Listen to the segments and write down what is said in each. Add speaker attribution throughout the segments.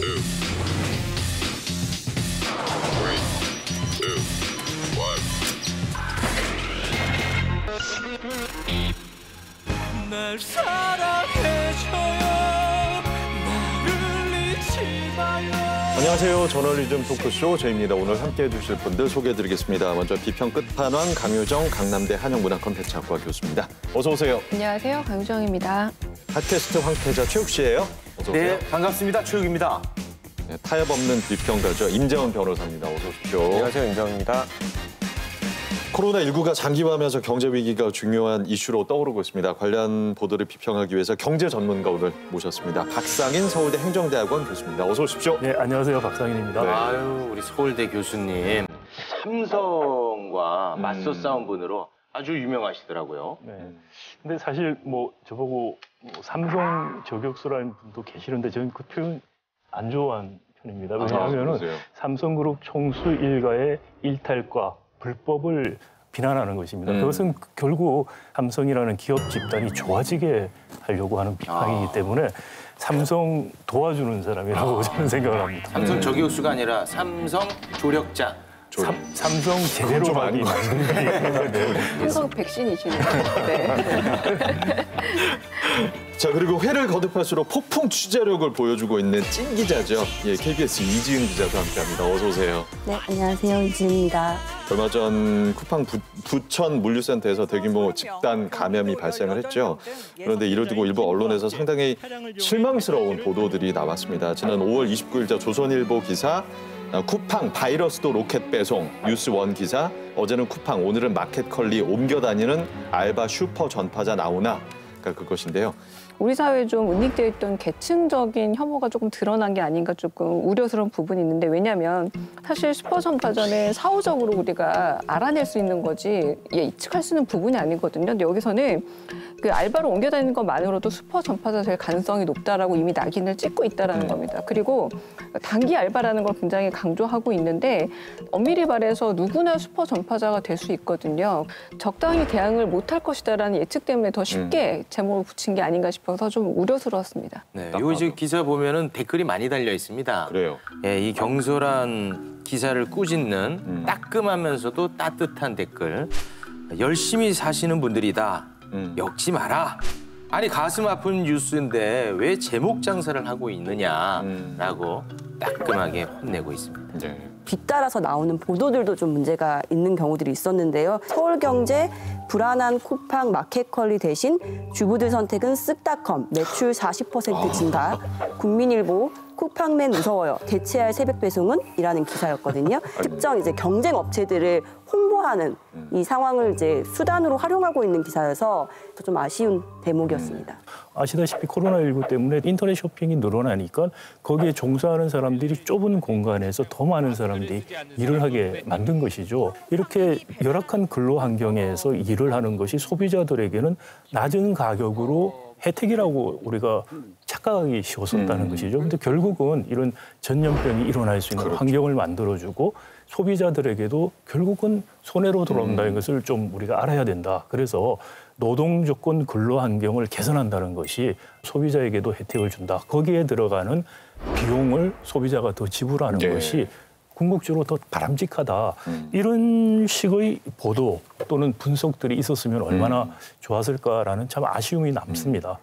Speaker 1: 날 사랑해줘요. 나를 잊지 마요.
Speaker 2: 안녕하세요. 저널리즘 토크쇼 저입니다. 오늘 함께해 주실 분들 소개해드리겠습니다. 먼저 비평 끝판왕 강유정 강남대 한영문화컨텐츠학과 교수입니다. 어서 오세요.
Speaker 3: 안녕하세요. 강유정입니다.
Speaker 2: 팟캐스트 황태자 최욱 씨예요. 어서 오세요.
Speaker 4: 네, 반갑습니다. 최욱입니다.
Speaker 2: 네, 타협 없는 비평가죠. 임재원 변호사입니다. 어서 오십시오.
Speaker 4: 안녕하세요. 임재원입니다.
Speaker 2: 코로나19가 장기화하면서 경제 위기가 중요한 이슈로 떠오르고 있습니다. 관련 보도를 비평하기 위해서 경제 전문가 오늘 모셨습니다. 박상인 서울대 행정대학원 교수입니다. 어서 오십시오.
Speaker 5: 네, 안녕하세요. 박상인입니다.
Speaker 2: 네.
Speaker 4: 아유, 우리 서울대 교수님. 삼성과 맞서 싸운 분으로 아주 유명하시더라고요.
Speaker 5: 네. 근데 사실 저보고 삼성 저격수라는 분도 계시는데 저는 그 표현 안 좋아하는 편입니다. 왜냐하면 삼성그룹 총수 일가의 일탈과 불법을 비난하는 것입니다. 그것은 결국 삼성이라는 기업 집단이 좋아지게 하려고 하는 비판이기 때문에 삼성 도와주는 사람이라고 저는 생각을 합니다.
Speaker 4: 삼성 저격수가 아니라 삼성 조력자.
Speaker 5: 삼성 제대로 많이 만든
Speaker 3: 삼성 백신이시네요. 네.
Speaker 2: 자, 그리고 회를 거듭할수록 폭풍 취재력을 보여주고 있는 찐 기자죠. 예, KBS 이지은 기자도 함께합니다. 어서 오세요.
Speaker 6: 네, 안녕하세요. 이지은입니다.
Speaker 2: 얼마 전 쿠팡 부천 물류센터에서 대규모 집단 감염이 발생을 했죠. 그런데 이를 두고 일부 언론에서 상당히 실망스러운 보도들이 나왔습니다. 지난 5월 29일자 조선일보 기사 쿠팡 바이러스도 로켓 배송, 뉴스원 기사, 어제는 쿠팡, 오늘은 마켓컬리 옮겨 다니는 알바 슈퍼 전파자 나오나? 그러니까 그것인데요.
Speaker 3: 우리 사회에 좀 은닉되어 있던 계층적인 혐오가 조금 드러난 게 아닌가 조금 우려스러운 부분이 있는데, 왜냐하면 사실 슈퍼 전파자는 사후적으로 우리가 알아낼 수 있는 거지 예측할 수 있는 부분이 아니거든요. 근데 여기서는 그 알바로 옮겨 다니는 것만으로도 슈퍼 전파자 될 가능성이 높다라고 이미 낙인을 찍고 있다라는 겁니다. 그리고 단기 알바라는 걸 굉장히 강조하고 있는데 엄밀히 말해서 누구나 슈퍼 전파자가 될 수 있거든요. 적당히 대응을 못할 것이다라는 예측 때문에 더 쉽게 제목을 붙인 게 아닌가 싶어서 좀 우려스러웠습니다.
Speaker 4: 네, 요 이제 기사 보면은 댓글이 많이 달려 있습니다.
Speaker 2: 그래요.
Speaker 4: 예, 이 경솔한 기사를 꾸짖는 따끔하면서도 따뜻한 댓글. 열심히 사시는 분들이다. 엮지 마라. 아니, 가슴 아픈 뉴스인데 왜 제목 장사를 하고 있느냐라고 따끔하게 혼내고 있습니다.
Speaker 2: 네.
Speaker 6: 뒤따라서 나오는 보도들도 좀 문제가 있는 경우들이 있었는데요. 서울경제 불안한 쿠팡 마켓컬리 대신 주부들 선택은 쓱닷컴 매출 40% 증가. 국민일보 쿠팡맨 무서워요. 대체할 새벽 배송은? 이라는 기사였거든요. 특정 이제 경쟁 업체들을 홍보하는 이 상황을 이제 수단으로 활용하고 있는 기사여서 좀 아쉬운 대목이었습니다.
Speaker 5: 아시다시피 코로나19 때문에 인터넷 쇼핑이 늘어나니까 거기에 종사하는 사람들이 좁은 공간에서 더 많은 사람들이 일을 하게 만든 것이죠. 이렇게 열악한 근로 환경에서 일을 하는 것이 소비자들에게는 낮은 가격으로 혜택이라고 우리가 착각하기 쉬웠었다는 것이죠. 근데 결국은 이런 전염병이 일어날 수 있는 환경을 만들어주고 소비자들에게도 결국은 손해로 돌아온다는 것을 좀 우리가 알아야 된다. 그래서 노동 조건 근로 환경을 개선한다는 것이 소비자에게도 혜택을 준다. 거기에 들어가는 비용을 소비자가 더 지불하는 것이 궁극적으로 더 바람직하다. 이런 식의 보도 또는 분석들이 있었으면 얼마나 좋았을까라는 참 아쉬움이 남습니다.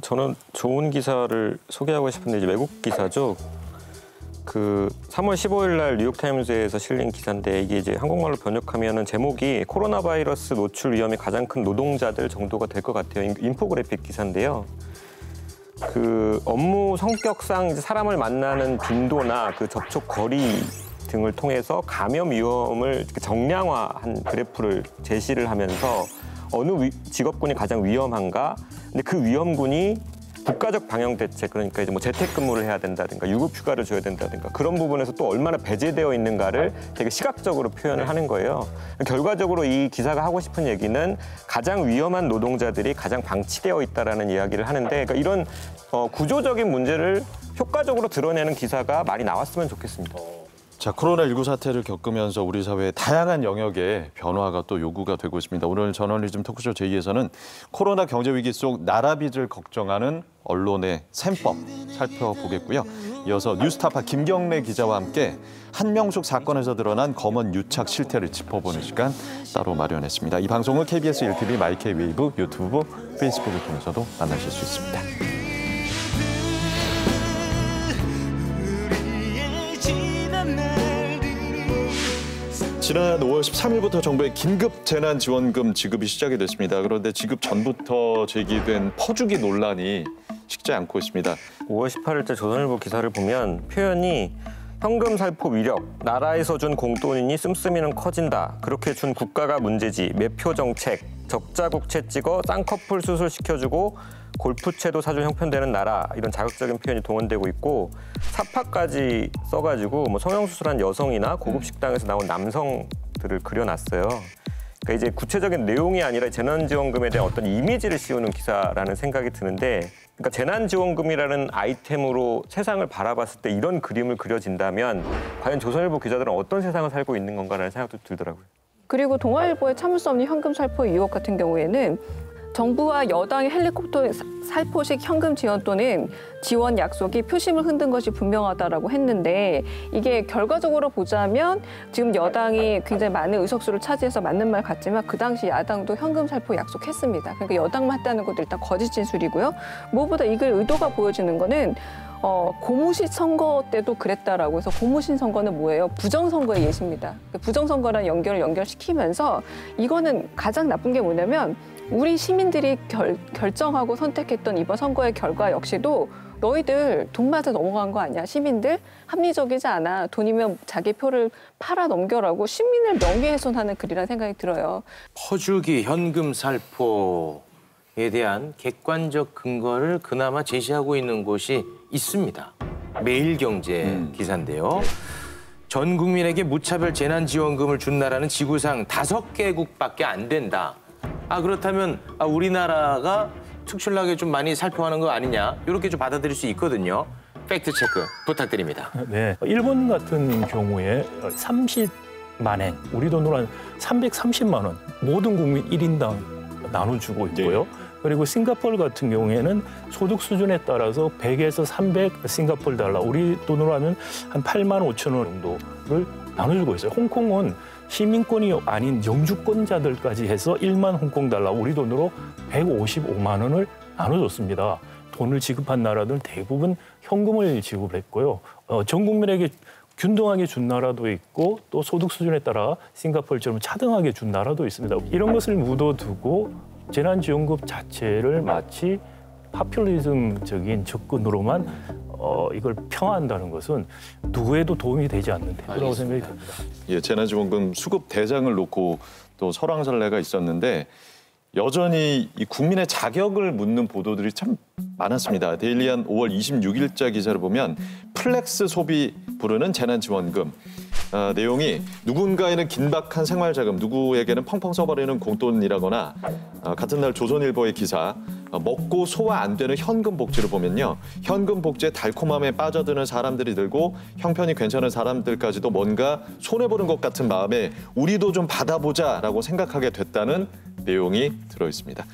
Speaker 7: 저는 좋은 기사를 소개하고 싶은데 이제 외국 기사죠. 그 3월 15일 날 뉴욕타임즈에서 실린 기사인데 이게 이제 한국말로 번역하면은 제목이 코로나 바이러스 노출 위험이 가장 큰 노동자들 정도가 될 것 같아요. 인포그래픽 기사인데요. 그 업무 성격상 이제 사람을 만나는 빈도나 그 접촉 거리 등을 통해서 감염 위험을 정량화한 그래프를 제시를 하면서 어느 직업군이 가장 위험한가? 근데 그 위험군이 국가적 방역 대책, 그러니까 이제 뭐 재택근무를 해야 된다든가 유급휴가를 줘야 된다든가 그런 부분에서 또 얼마나 배제되어 있는가를 되게 시각적으로 표현을 하는 거예요. 결과적으로 이 기사가 하고 싶은 얘기는 가장 위험한 노동자들이 가장 방치되어 있다라는 이야기를 하는데, 그러니까 이런 구조적인 문제를 효과적으로 드러내는 기사가 많이 나왔으면 좋겠습니다.
Speaker 2: 자, 코로나19 사태를 겪으면서 우리 사회의 다양한 영역에 변화가 또 요구가 되고 있습니다. 오늘 저널리즘 토크쇼 제2에서는 코로나 경제 위기 속 나라 빚을 걱정하는 언론의 셈법 살펴보겠고요. 이어서 뉴스타파 김경래 기자와 함께 한명숙 사건에서 드러난 검언 유착 실태를 짚어보는 시간 따로 마련했습니다. 이 방송은 KBS 1TV, 마이케이 웨이브, 유튜브, 페이스북을 통해서도 만나실 수 있습니다. 지난 5월 13일부터 정부의 긴급 재난지원금 지급이 시작이 됐습니다. 그런데 지급 전부터 제기된 퍼주기 논란이 식지 않고 있습니다.
Speaker 7: 5월 18일자 조선일보 기사를 보면 표현이 현금 살포 위력, 나라에서 준 공돈이니 씀씀이는 커진다. 그렇게 준 국가가 문제지. 매표 정책, 적자 국채 찍어 쌍꺼풀 수술 시켜주고 골프채도 사줄 형편되는 나라. 이런 자극적인 표현이 동원되고 있고 사파까지 써가지고 뭐 성형수술한 여성이나 고급 식당에서 나온 남성들을 그려놨어요. 그러니까 이제 구체적인 내용이 아니라 재난지원금에 대한 어떤 이미지를 씌우는 기사라는 생각이 드는데, 그러니까 재난지원금이라는 아이템으로 세상을 바라봤을 때 이런 그림을 그려진다면 과연 조선일보 기자들은 어떤 세상을 살고 있는 건가라는 생각도 들더라고요. 그리고
Speaker 3: 동아일보의 참을 수 없는 현금 살포 의혹 같은 경우에는 정부와 여당의 헬리콥터 살포식 현금 지원 또는 지원 약속이 표심을 흔든 것이 분명하다라고 했는데, 이게 결과적으로 보자면 지금 여당이 굉장히 많은 의석수를 차지해서 맞는 말 같지만 그 당시 야당도 현금 살포 약속했습니다. 그러니까 여당만 했다는 것도 일단 거짓 진술이고요. 무엇보다 이걸 의도가 보여지는 거는 고무신 선거 때도 그랬다라고 해서 고무신 선거는 뭐예요? 부정선거의 예시입니다. 부정선거랑 연결시키면서 이거는 가장 나쁜 게 뭐냐면 우리 시민들이 결정하고 선택했던 이번 선거의 결과 역시도 너희들 돈 맞아 넘어간 거 아니야? 시민들 합리적이지 않아. 돈이면 자기 표를 팔아 넘겨라고 시민을 명예훼손하는 글이라는 생각이 들어요.
Speaker 4: 퍼주기, 현금 살포에 대한 객관적 근거를 그나마 제시하고 있는 곳이 있습니다. 매일경제 기사인데요. 전 국민에게 무차별 재난지원금을 준 나라는 지구상 5개국밖에 안 된다. 그렇다면 우리나라가 특출나게 좀 많이 살포하는 거 아니냐, 이렇게 좀 받아들일 수 있거든요. 팩트 체크 부탁드립니다.
Speaker 5: 네, 일본 같은 경우에 30만 엔, 우리 돈으로 한 330만 원 모든 국민 1인당 나눠주고 있고요. 네. 그리고 싱가포르 같은 경우에는 소득 수준에 따라서 100에서 300 싱가포르 달러, 우리 돈으로 하면 한 8만 5천 원 정도를 나눠주고 있어요. 홍콩은 시민권이 아닌 영주권자들까지 해서 1만 홍콩 달러, 우리 돈으로 155만 원을 나눠줬습니다. 돈을 지급한 나라들은 대부분 현금을 지급했고요. 전 국민에게 균등하게 준 나라도 있고 또 소득 수준에 따라 싱가포르처럼 차등하게 준 나라도 있습니다. 이런 것을 묻어두고 재난지원금 자체를 마치 파퓰리즘적인 접근으로만 이걸 평화한다는 것은 누구에도 도움이 되지 않는 태도라고 생각이 듭니다.
Speaker 2: 예, 재난지원금 수급 대장을 놓고 또 설왕설래가 있었는데 여전히 이 국민의 자격을 묻는 보도들이 참 많았습니다. 데일리안 5월 26일자 기사를 보면 플렉스 소비 부르는 재난지원금. 내용이 누군가에는 긴박한 생활자금, 누구에게는 펑펑 써버리는 공돈이라거나 같은 날 조선일보의 기사 먹고 소화 안 되는 현금 복지를 보면요. 현금 복지의 달콤함에 빠져드는 사람들이 들고 형편이 괜찮은 사람들까지도 뭔가 손해보는 것 같은 마음에 우리도 좀 받아보자라고 생각하게 됐다는 내용이 들어있습니다.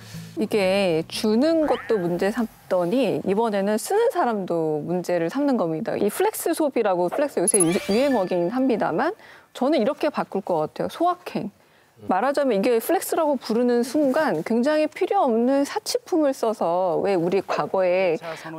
Speaker 3: 이게 주는 것도 문제 삼더니 이번에는 쓰는 사람도 문제를 삼는 겁니다. 이 플렉스 소비라고, 플렉스 요새 유행어긴 합니다만 저는 이렇게 바꿀 것 같아요. 소확행. 말하자면 이게 플렉스라고 부르는 순간 굉장히 필요 없는 사치품을 써서, 왜 우리 과거에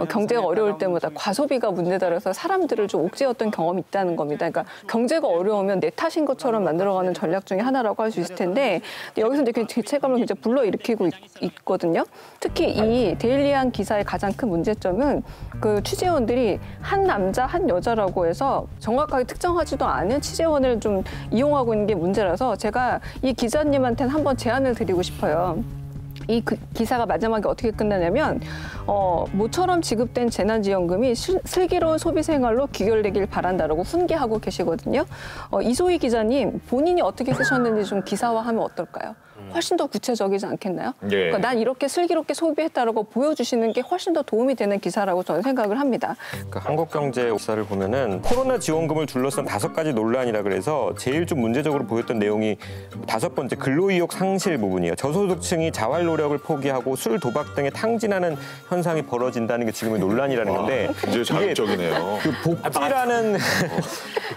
Speaker 3: 경제가 어려울 때마다 과소비가 문제다라서 사람들을 좀 옥죄었던 경험이 있다는 겁니다. 그러니까 경제가 어려우면 내 탓인 것처럼 만들어가는 전략 중에 하나라고 할 수 있을 텐데 여기서 이제 죄책감을 굉장히 불러일으키고 있거든요. 특히 이 데일리안 기사의 가장 큰 문제점은 그 취재원들이 한 남자 한 여자라고 해서 정확하게 특정하지도 않은 취재원을 좀 이용하고 있는 게 문제라서 제가 이 기자님한테는 한번 제안을 드리고 싶어요. 이 기사가 마지막에 어떻게 끝나냐면 모처럼 지급된 재난지원금이 슬기로운 소비생활로 귀결되길 바란다라고 훈계하고 계시거든요. 이소희 기자님, 본인이 어떻게 쓰셨는지 좀 기사화하면 어떨까요? 훨씬 더 구체적이지 않겠나요?
Speaker 2: 예.
Speaker 3: 그러니까 난 이렇게 슬기롭게 소비했다라고 보여주시는 게 훨씬 더 도움이 되는 기사라고 저는 생각을 합니다.
Speaker 7: 그 한국경제 기사를 보면은 코로나 지원금을 둘러싼 5가지 논란이라 그래서 제일 좀 문제적으로 보였던 내용이 5번째 근로의욕 상실 부분이에요. 저소득층이 자활 노력을 포기하고 술, 도박 등에 탕진하는 현상이 벌어진다는 게 지금의 논란이라는 건데
Speaker 2: 굉장히 자극적이네요.
Speaker 7: 그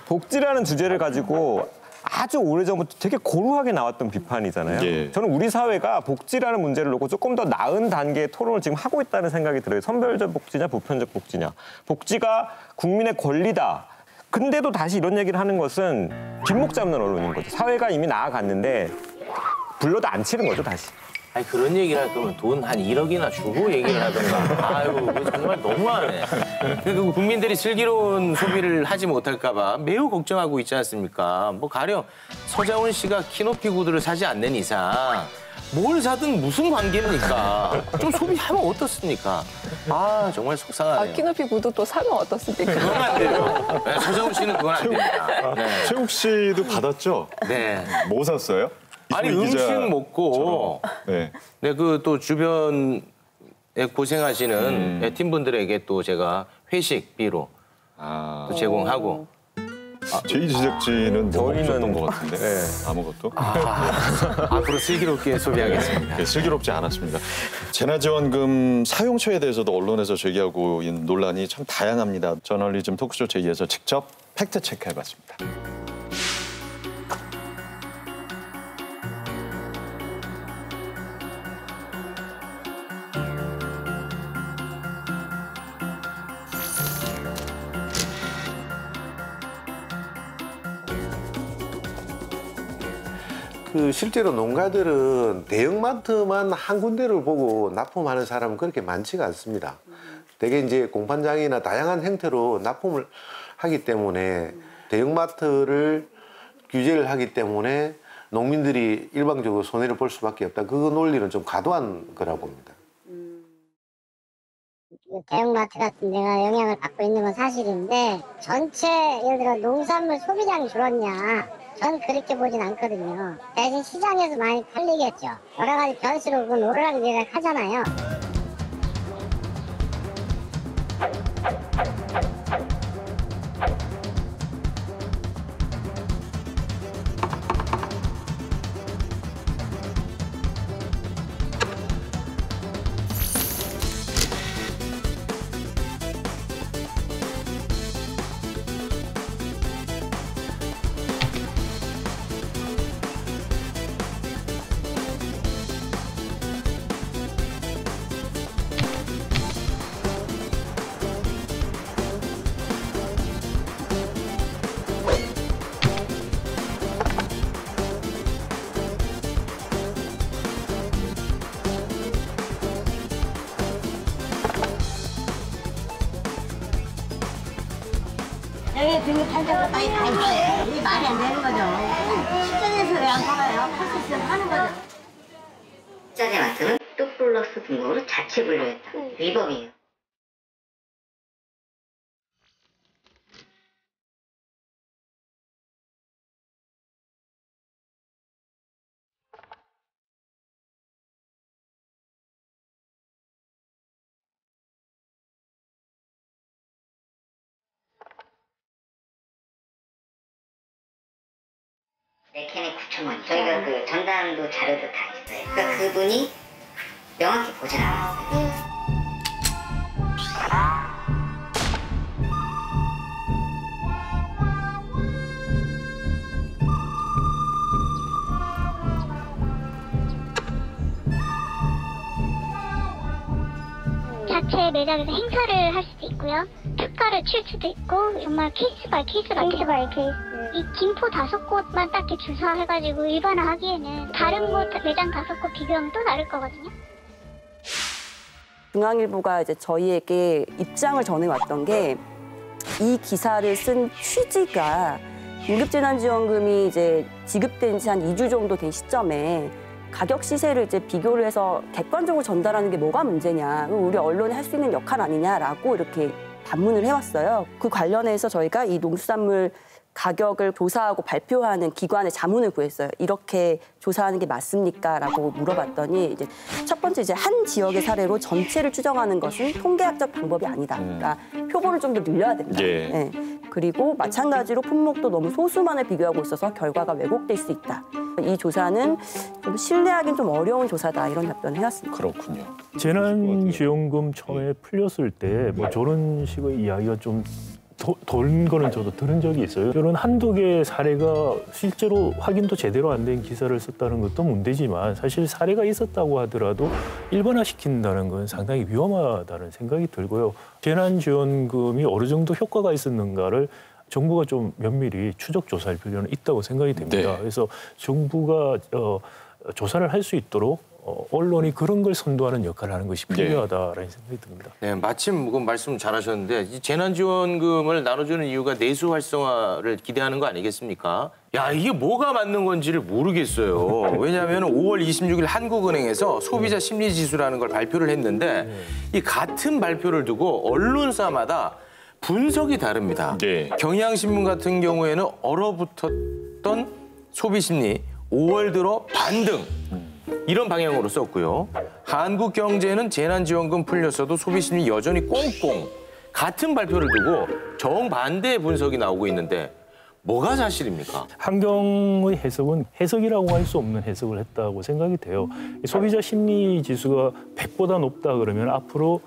Speaker 7: 복지라는 주제를 가지고 아주 오래전부터 되게 고루하게 나왔던 비판이잖아요.
Speaker 2: 예.
Speaker 7: 저는 우리 사회가 복지라는 문제를 놓고 조금 더 나은 단계의 토론을 지금 하고 있다는 생각이 들어요. 선별적 복지냐 보편적 복지냐. 복지가 국민의 권리다. 근데도 다시 이런 얘기를 하는 것은 뒷목 잡는 언론인 거죠. 사회가 이미 나아갔는데 불러도 안 치는 거죠, 다시.
Speaker 4: 아니 그런 얘기를 할 거면 돈 한 1억이나 주고 얘기를 하던가. 아이고 그거 정말 너무하네. 그 국민들이 슬기로운 소비를 하지 못할까 봐 매우 걱정하고 있지 않습니까? 뭐 가령 서장훈 씨가 키높이 구두를 사지 않는 이상 뭘 사든 무슨 관계입니까? 좀 소비하면 어떻습니까? 아 정말 속상하네요.
Speaker 3: 키높이 구두 또 사면 어떻습니까?
Speaker 4: 그건 안 돼요. 네, 서장훈 씨는 그건 안 됩니다. 네.
Speaker 2: 최욱 씨도 받았죠?
Speaker 4: 네.
Speaker 2: 뭐 샀어요?
Speaker 4: 아니
Speaker 2: 이수미
Speaker 4: 음식
Speaker 2: 기자처럼.
Speaker 4: 먹고
Speaker 2: 네.
Speaker 4: 네, 그 또 주변에 고생하시는 팀분들에게 또 제가 회식비로 또 제공하고
Speaker 2: 제이 제작진은 뭐
Speaker 7: 저희는-
Speaker 2: 없었던 것 같은데
Speaker 7: 네.
Speaker 2: 아무것도
Speaker 4: 앞으로 슬기롭게 소비하겠습니다.
Speaker 2: 네, 슬기롭지 않았습니다. 재난지원금 사용처에 대해서도 언론에서 제기하고 있는 논란이 참 다양합니다. 저널리즘 토크쇼 제2에서 직접 팩트 체크해봤습니다.
Speaker 8: 그 실제로 농가들은 대형마트만 한 군데를 보고 납품하는 사람은 그렇게 많지가 않습니다. 대개 이제 공판장이나 다양한 형태로 납품을 하기 때문에 대형마트를 규제를 하기 때문에 농민들이 일방적으로 손해를 볼 수밖에 없다. 그 논리는 좀 과도한 거라고 봅니다.
Speaker 9: 대형마트 같은 데가 영향을 받고 있는 건 사실인데 전체 예를 들어 농산물 소비량이 줄었냐 전 그렇게 보진 않거든요. 대신 시장에서 많이 팔리겠죠. 여러 가지 변수로 그건 오르락내리락 하잖아요. 여기 등급 판정도 따위 다 있어요. 이게 말이 안 되는 거죠. 시장에서 왜 안 팔아요? 팔 수 있으면 하는 거죠. 식자재마트는 또 플러스 등급으로 자체 분류했다. 위법이에요. 네 캔에 9,000원. 저희가 그 전담도 자료도 다 있어요. 그러니까 그분이 명확히 보진 않았어요.
Speaker 10: 자체 매장에서 행사를 할 수도 있고요. 특가를 칠 수도 있고 정말 케이스 바이 케이스가 이 김포 5곳만 딱 이렇게 주사해가지고 일반화하기에는 다른 곳 매장 5곳 비교하면 또 다를 거거든요.
Speaker 6: 중앙일보가 이제 저희에게 입장을 전해왔던 게 이 기사를 쓴 취지가 긴급재난지원금이 이제 지급된 지 한 2주 정도 된 시점에 가격 시세를 이제 비교를 해서 객관적으로 전달하는 게 뭐가 문제냐, 우리 언론이 할 수 있는 역할 아니냐라고 이렇게 반문을 해왔어요. 그 관련해서 저희가 이 농수산물 가격을 조사하고 발표하는 기관의 자문을 구했어요. 이렇게 조사하는 게 맞습니까? 라고 물어봤더니 이제 첫 번째 이제 한 지역의 사례로 전체를 추정하는 것은 통계학적 방법이 아니다. 그러니까 표본을 좀 더 늘려야 된다.
Speaker 2: 예.
Speaker 6: 네. 그리고 마찬가지로 품목도 너무 소수만을 비교하고 있어서 결과가 왜곡될 수 있다. 이 조사는 좀 신뢰하기는 좀 어려운 조사다 이런 답변을 해왔습니다.
Speaker 2: 그렇군요.
Speaker 5: 재난지원금 처음에 풀렸을 때 뭐 저런 식의 이야기가 좀 도는 거는 저도 들은 적이 있어요. 저는 한두 개의 사례가 실제로 확인도 제대로 안 된 기사를 썼다는 것도 문제지만 사실 사례가 있었다고 하더라도 일반화시킨다는 건 상당히 위험하다는 생각이 들고요. 재난지원금이 어느 정도 효과가 있었는가를 정부가 좀 면밀히 추적 조사할 필요는 있다고 생각이 됩니다.
Speaker 2: 네.
Speaker 5: 그래서 정부가 조사를 할 수 있도록 언론이 그런 걸 선도하는 역할을 하는 것이 필요하다라는 생각이 듭니다.
Speaker 4: 네, 마침 그 말씀 잘하셨는데 이 재난지원금을 나눠주는 이유가 내수 활성화를 기대하는 거 아니겠습니까? 야, 이게 뭐가 맞는 건지를 모르겠어요. 왜냐하면 5월 26일 한국은행에서 소비자 심리지수라는 걸 발표를 했는데 이 같은 발표를 두고 언론사마다 분석이 다릅니다.
Speaker 2: 네.
Speaker 4: 경향신문 같은 경우에는 얼어붙었던 소비심리 5월 들어 반등. 이런 방향으로 썼고요. 한국경제는 재난지원금 풀렸어도 소비심리 여전히 꽁꽁. 같은 발표를 두고 정반대의 분석이 나오고 있는데 뭐가 사실입니까?
Speaker 5: 한경의 해석은 해석이라고 할 수 없는 해석을 했다고 생각이 돼요. 소비자 심리 지수가 100보다 높다 그러면 앞으로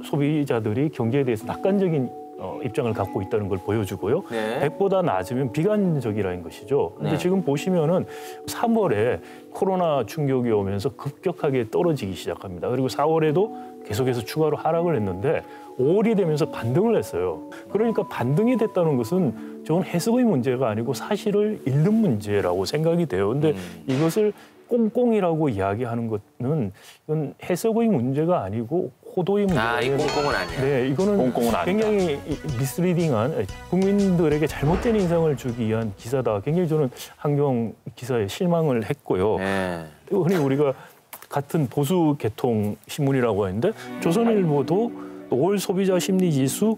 Speaker 5: 소비자들이 경제에 대해서 낙관적인 입장을 갖고 있다는 걸 보여주고요.
Speaker 4: 네.
Speaker 5: 100보다 낮으면 비관적이라는 것이죠. 근데
Speaker 4: 네.
Speaker 5: 지금 보시면은 3월에 코로나 충격이 오면서 급격하게 떨어지기 시작합니다. 그리고 4월에도 계속해서 추가로 하락을 했는데 5월이 되면서 반등을 했어요. 그러니까 반등이 됐다는 것은 저건 해석의 문제가 아니고 사실을 잃는 문제라고 생각이 돼요. 근데 이것을 꽁꽁이라고 이야기하는 것은 이건 해석의 문제가 아니고 호도의 문제가
Speaker 4: 이 꽁꽁은 아니야.
Speaker 5: 네, 이거는 굉장히 미스리딩한 국민들에게 잘못된 인상을 주기 위한 기사다. 굉장히 저는 한경 기사에 실망을 했고요.
Speaker 4: 네.
Speaker 5: 흔히 우리가 같은 보수 계통 신문이라고 했는데 조선일보도 5월 소비자 심리 지수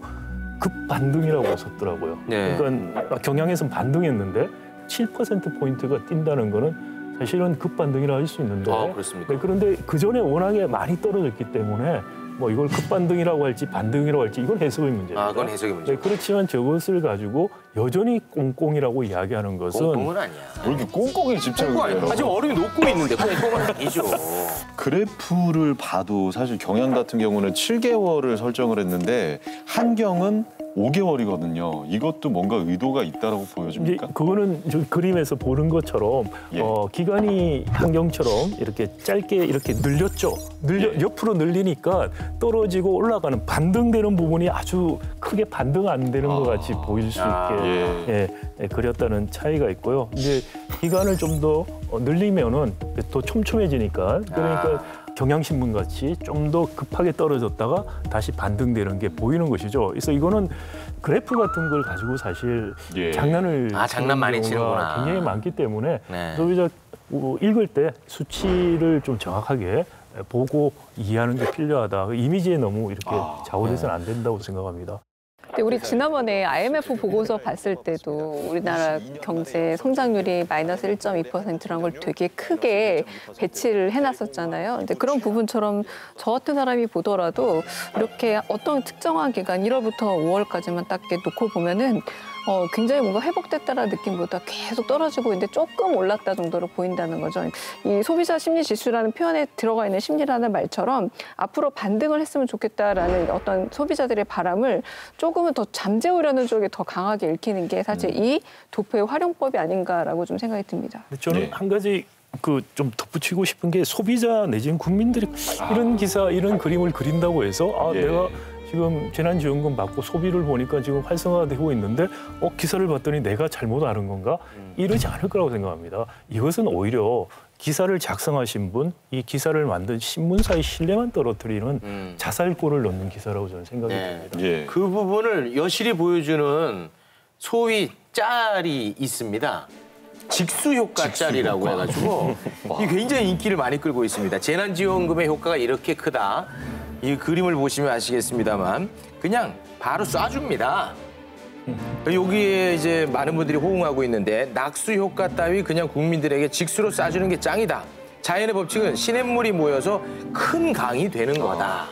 Speaker 5: 급반등이라고 썼더라고요.
Speaker 4: 네.
Speaker 5: 그러니까 경향에서는 반등했는데 7%포인트가 뛴다는 거는 사실은 급반등이라 할 수 있는데
Speaker 4: 그렇습니까?
Speaker 5: 네, 그런데 그전에 워낙에 많이 떨어졌기 때문에 뭐 이걸 급반등이라고 할지 반등이라고 할지 이건 해석의 문제입니다.
Speaker 4: 그건 해석의 문제.
Speaker 5: 네, 그렇지만 저것을 가지고 여전히 꽁꽁이라고 이야기하는 것은
Speaker 4: 꽁꽁은 아니야.
Speaker 2: 왜 이렇게 꽁꽁에 집착을 해요?
Speaker 4: 지금 얼음이 녹고 있는데 꽁꽁은 아니죠.
Speaker 2: 그래프를 봐도 사실 경향 같은 경우는 7개월을 설정을 했는데 한경은 5개월이거든요. 이것도 뭔가 의도가 있다라고 보여집니까?
Speaker 5: 그거는 저 그림에서 보는 것처럼 기간이 한경처럼 이렇게 짧게 이렇게 늘렸죠. 옆으로 늘리니까 떨어지고 올라가는 반등되는 부분이 아주 크게 반등 안 되는 것 같이 보일 수 있게 그렸다는 차이가 있고요. 이제 기간을 좀 더 늘리면은 더 촘촘해지니까 그러니까 경향신문 같이 좀 더 급하게 떨어졌다가 다시 반등되는 게 보이는 것이죠. 그래서 이거는 그래프 같은 걸 가지고 사실 장난을
Speaker 4: 장난 많이 치는구나.
Speaker 5: 굉장히 많기 때문에 소비자 읽을 때 수치를 좀 정확하게 보고 이해하는 게 필요하다. 이미지에 너무 이렇게 좌우돼서는 안 된다고 생각합니다.
Speaker 3: 근데 우리 지난번에 IMF 보고서 봤을 때도 우리나라 경제 성장률이 마이너스 1.2%라는 걸 되게 크게 배치를 해놨었잖아요. 근데 그런 부분처럼 저 같은 사람이 보더라도 이렇게 어떤 특정한 기간 1월부터 5월까지만 딱 놓고 보면은 굉장히 뭔가 회복됐다라는 느낌보다 계속 떨어지고 있는데 조금 올랐다 정도로 보인다는 거죠. 이 소비자 심리 지수라는 표현에 들어가 있는 심리라는 말처럼 앞으로 반등을 했으면 좋겠다라는 어떤 소비자들의 바람을 조금은 더 잠재우려는 쪽에 더 강하게 읽히는 게 사실 이 도표의 활용법이 아닌가라고 좀 생각이 듭니다.
Speaker 5: 저는 한 가지 좀 덧붙이고 싶은 게 소비자 내지는 국민들이 이런 기사, 이런 그림을 그린다고 해서 내가 지금 재난지원금 받고 소비를 보니까 지금 활성화되고 있는데 기사를 봤더니 내가 잘못 아는 건가? 이러지 않을 거라고 생각합니다. 이것은 오히려 기사를 작성하신 분, 이 기사를 만든 신문사의 신뢰만 떨어뜨리는 자살골을 넣는 기사라고 저는 생각이 듭니다.
Speaker 4: 그 부분을 여실히 보여주는 소위 짤이 있습니다. 직수효과 짤이라고 해가지고 이 굉장히 인기를 많이 끌고 있습니다. 재난지원금의 효과가 이렇게 크다. 이 그림을 보시면 아시겠습니다만 그냥 바로 쏴줍니다. 여기에 이제 많은 분들이 호응하고 있는데 낙수 효과 따위 그냥 국민들에게 직수로 쏴주는 게 짱이다. 자연의 법칙은 시냇물이 모여서 큰 강이 되는 거다.